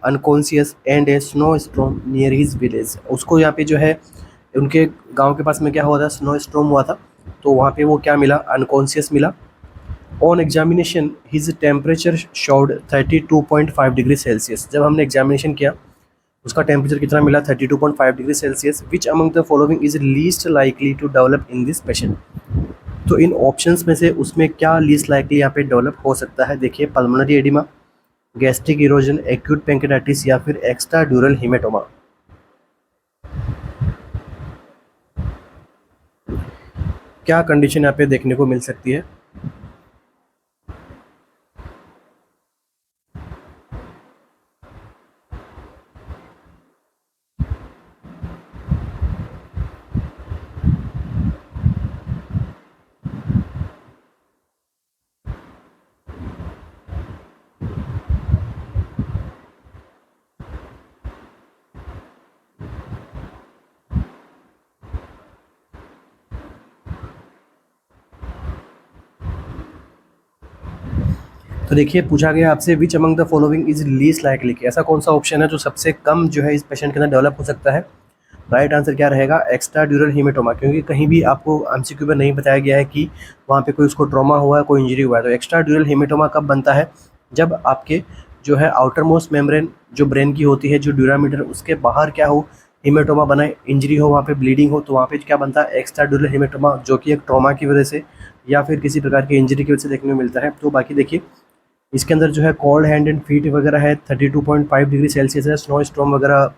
Speaker 1: unconscious and a snowstorm near his village। उसको यहाँ पे जो है उनके गांव के पास में क्या हुआ था, स्नो स्टॉर्म हुआ था, तो वहाँ पे वो क्या मिला, अनकॉन्शियस मिला। On examination his temperature showed 32.5 degree Celsius. जब हमने एग्जामिनेशन किया उसका टेम्परेचर कितना मिला, 32.5 degree Celsius. Which among the following is least likely to develop in this patient. तो इन ऑप्शंस में से उसमें क्या लीस्ट लाइकली यहाँ पे डेवलप हो सकता है, देखिए pulmonary oedema, gastric erosion, acute pancreatitis या फिर एक्स्ट्रा ड्यूरल हिमेटोमा। क्या कंडीशन यहाँ पे देखने को मिल सकती है। तो देखिए पूछा गया आपसे विच among the following is least likely, ऐसा कौन सा ऑप्शन है जो सबसे कम जो है इस पेशेंट के अंदर डेवलप हो सकता है। राइट आंसर क्या रहेगा, एक्स्ट्रा ड्यूरल हीमेटोमा, क्योंकि कहीं भी आपको एमसीक्यू में नहीं बताया गया है कि वहाँ पे कोई उसको ट्रॉमा हुआ है, कोई इंजरी हुआ है। तो एक्स्ट्रा ड्यूरल हीमेटोमा कब बनता है, जब आपके जो है आउटर मोस्ट मेम्ब्रेन जो ब्रेन की होती है, जो ड्यूरामीटर, उसके बाहर क्या हो, हीमेटोमा बनाए, इंजरी हो, वहाँ पे ब्लीडिंग हो, तो वहाँ पे क्या बनता है, एक्स्ट्रा ड्यूरल हीमेटोमा, जो कि एक ट्रॉमा की वजह से या फिर किसी प्रकार की इंजरी की वजह से देखने को मिलता है। तो बाकी देखिए इसके अंदर जो है कोल्ड हैंड एंड फीट वगैरह है, 32.5 डिग्री सेल्सियस है, स्नो स्टॉर्म वगैरह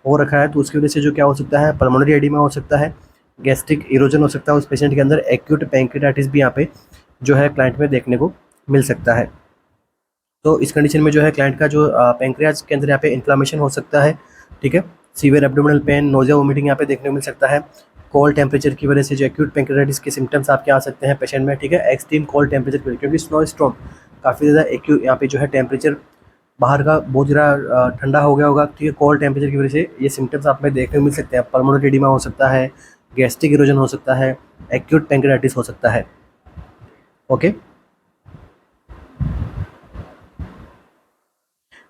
Speaker 1: हो रखा है, तो उसकी वजह से जो क्या हो सकता है, पल्मोनरी एडिमा हो सकता है, गैस्ट्रिक इरोजन हो सकता है उस पेशेंट के अंदर, एक्यूट पैंक्रेटाइटिस भी यहाँ पे जो है क्लाइंट में देखने को मिल सकता है। तो इस कंडीशन में जो है क्लाइंट का जो पैंक्रियाज के अंदर यहाँ पे इन्फ्लामेशन हो सकता है, ठीक है। Severe abdominal pain, nausea vomiting यहाँ पे देखने को मिल सकता है। कोल्ड टेम्परेचर की वजह से जो एक्यूट पैंक्रेटाइटिस के सिम्टम्स आपके आ सकते हैं पेशेंट में, ठीक है। एक्सट्रीम कोल्ड टेम्परेचर की वजह, क्योंकि स्नो स्टॉर्म काफ़ी ज़्यादा एक्यू यहाँ पे जो है टेम्परेचर बाहर का बहुत ज़्यादा ठंडा हो गया होगा, ठीक है। कोल्ड टेम्परेचर की वजह से ये सिम्टम्स आप में देखने को मिल सकते हैं। पल्मोनरी एडिमा हो सकता है, गैस्ट्रिक इरोजन हो सकता है, एक्यूट पैंक्रेटाइटिस हो सकता है। Okay,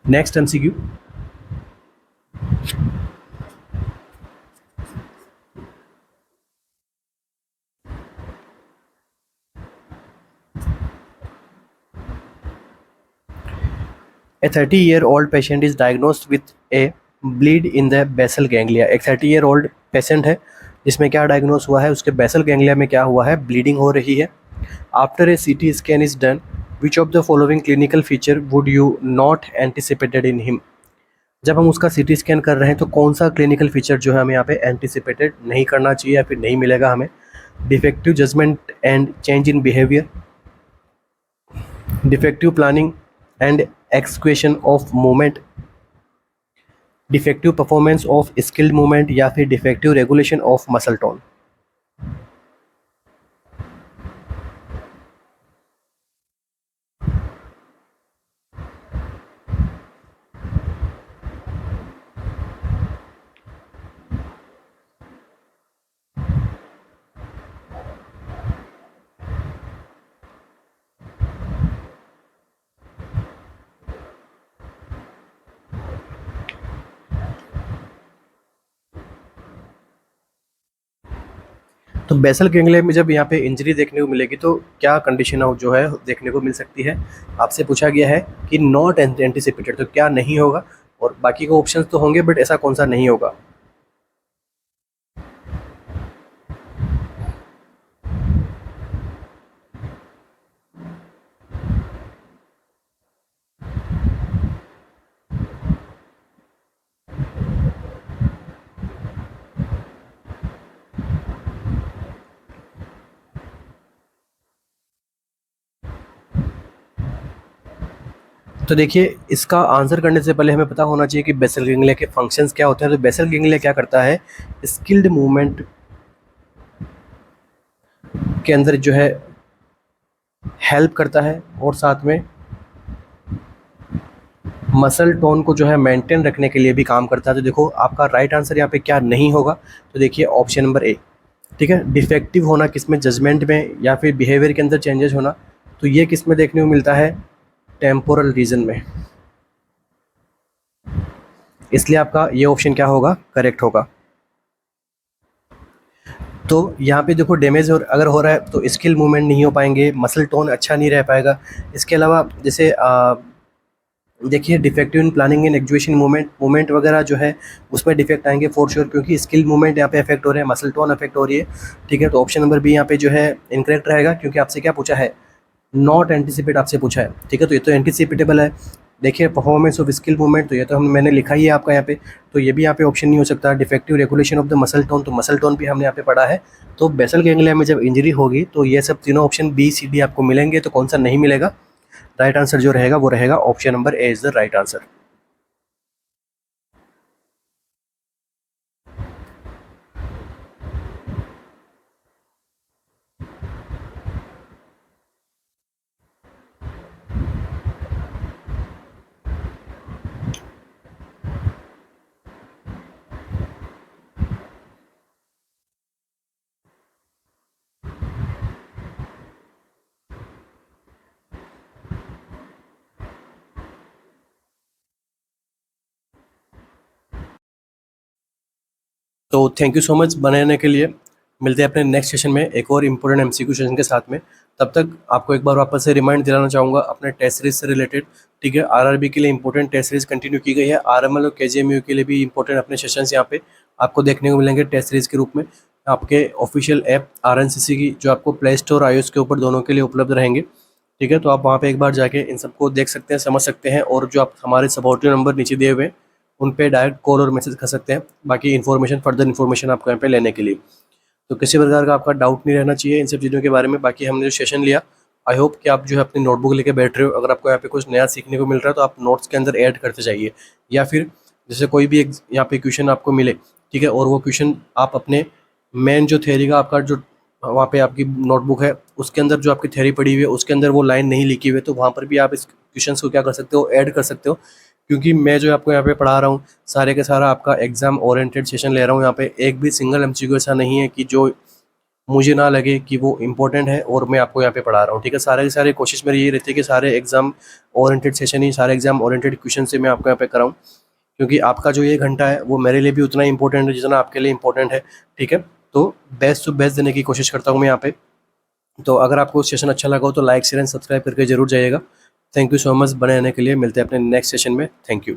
Speaker 1: next MCQ, A 30-year-old patient is diagnosed with a bleed in the basal ganglia। एक 30-year-old पेशेंट है जिसमें क्या डायग्नोस हुआ है, उसके बेसल गैंग्लिया में क्या हुआ है, ब्लीडिंग हो रही है। After a CT scan is done, which of the following clinical feature would you not anticipated in him. जब हम उसका CT स्कैन कर रहे हैं तो कौन सा क्लिनिकल फीचर जो है हमें यहाँ पे एंटिसिपेटेड नहीं करना चाहिए या फिर नहीं मिलेगा हमें। Defective judgement and change in behaviour, defective planning and execution of movement, defective performance of skilled movement या फिर defective regulation of muscle tone. तो बेसल गैंग्लिया में जब यहाँ पे इंजरी देखने को मिलेगी तो क्या कंडीशन जो है देखने को मिल सकती है। आपसे पूछा गया है कि नॉट एंटिसिपेटेड, तो क्या नहीं होगा, और बाकी के ऑप्शंस तो होंगे बट ऐसा कौन सा नहीं होगा। तो देखिए, इसका आंसर करने से पहले हमें पता होना चाहिए कि बेसल गैंग्लिया के फंक्शंस क्या होते हैं। तो बेसल गैंग्लिया क्या करता है, स्किल्ड मूवमेंट के अंदर जो है हेल्प करता है और साथ में मसल टोन को जो है मेंटेन रखने के लिए भी काम करता है। तो देखो आपका राइट आंसर यहाँ पे क्या नहीं होगा, तो देखिए ऑप्शन नंबर ए। ठीक है, डिफेक्टिव होना किसमें, जजमेंट में या फिर बिहेवियर के अंदर चेंजेस होना, तो ये किस में देखने को मिलता है, टेम्पोरल रीजन में। इसलिए आपका ये ऑप्शन क्या होगा, करेक्ट होगा। तो यहाँ पे देखो डैमेज अगर हो रहा है तो स्किल मूवमेंट नहीं हो पाएंगे, मसल टोन अच्छा नहीं रह पाएगा। इसके अलावा जैसे देखिए defective in planning and execution movement वगैरह जो है उसमें डिफेक्ट आएंगे फॉर श्योर, क्योंकि स्किल मूवमेंट यहाँ पे अफेक्ट हो रहे हैं, मसल टोन अफेक्ट हो रही है। ठीक है, तो ऑप्शन नंबर बी यहाँ पे जो है इनकरेक्ट रहेगा, क्योंकि आपसे क्या पूछा है, नॉट एंटिसिपेट आपसे पूछा है। ठीक है, तो ये तो एंटिसिपेटेबल है। देखिए परफॉर्मेंस ऑफ स्किल मूवमेंट, तो ये तो मैंने लिखा ही है आपका यहाँ पे, तो ये भी यहाँ पे ऑप्शन नहीं हो सकता। Defective regulation of the muscle tone, तो मसल टोन भी हमने यहाँ पे पढ़ा है। तो बेसल गैंग्लिया में जब इंजरी होगी तो ये सब तीनों ऑप्शन बी सी डी आपको मिलेंगे, तो कौन सा नहीं मिलेगा, राइट आंसर जो रहेगा वो रहेगा option number A is the right answer. तो थैंक यू सो मच बने रहने के लिए। मिलते हैं अपने नेक्स्ट सेशन में एक और इम्पोर्टेंट एमसीक्यू सेशन के साथ में। तब तक आपको एक बार वापस से रिमाइंड दिलाना चाहूँगा अपने टेस्ट सीरीज से रिलेटेड। ठीक है, आरआरबी के लिए इंपॉर्टेंट टेस्ट सीरीज कंटिन्यू की गई है, आरएमएल और केजीएमयू के लिए भी इंपॉर्टेंट अपने सेशंस यहाँ पे आपको देखने को मिलेंगे टेस्ट सीरीज के रूप में। आपके ऑफिशियल ऐप आरएनसीसी की जो आपको प्ले स्टोर आईओएस के ऊपर दोनों के लिए उपलब्ध रहेंगे। ठीक है, तो आप वहाँ पे एक बार जाके इन सबको देख सकते हैं, समझ सकते हैं, और जो आप हमारे सपोर्टिव नंबर नीचे दिए हुए हैं उन पे डायरेक्ट कॉल और मैसेज कर सकते हैं बाकी इन्फॉर्मेशन, फर्दर इन्फॉर्मेशन आपको यहाँ पे लेने के लिए। तो किसी प्रकार का आपका डाउट नहीं रहना चाहिए इन सब चीज़ों के बारे में। बाकी हमने जो सेशन लिया, आई होप कि आप जो है अपनी नोटबुक लेके बैठ रहे हो। अगर आपको यहाँ पे कुछ नया सीखने को मिल रहा है तो आप नोट्स के अंदर ऐड करते जाइए, या फिर जैसे कोई भी यहाँ पे क्वेश्चन आपको मिले, ठीक है, और वो क्वेश्चन आप अपने मेन जो थ्योरी का आपका जो वहाँ पे आपकी नोटबुक है उसके अंदर जो आपकी थ्योरी पड़ी हुई है उसके अंदर वो लाइन नहीं लिखी हुई है, तो वहाँ पर भी आप इस क्वेश्चन को क्या कर सकते हो, ऐड कर सकते हो। क्योंकि मैं जो आपको यहाँ पे पढ़ा रहा हूँ सारे के सारा आपका एग्जाम ओरिएंटेड सेशन ले रहा हूँ। यहाँ पे एक भी सिंगल एमसीक्यू ऐसा नहीं है कि जो मुझे ना लगे कि वो इम्पोर्टेंट है और मैं आपको यहाँ पे पढ़ा रहा हूँ। ठीक है, सारे के सारे कोशिश मेरी ये रहती है कि सारे एग्जाम ओरिएंटेड सेशन ही, सारे एग्जाम ओरिएंटेड क्वेश्चन से मैं आपको यहाँ पे कराऊँ, क्योंकि आपका जो ये घंटा है वो मेरे लिए भी उतना ही इंपॉर्टेंट है जितना आपके लिए इंपॉर्टेंट है। ठीक है, तो बेस्ट टू बेस्ट देने की कोशिश करता हूँ मैं यहाँ पे। तो अगर आपको सेशन अच्छा लगा हो तो लाइक शेयर एंड सब्सक्राइब करके जरूर जाइएगा। थैंक यू सो मच बने रहने के लिए। मिलते हैं अपने नेक्स्ट सेशन में। Thank you.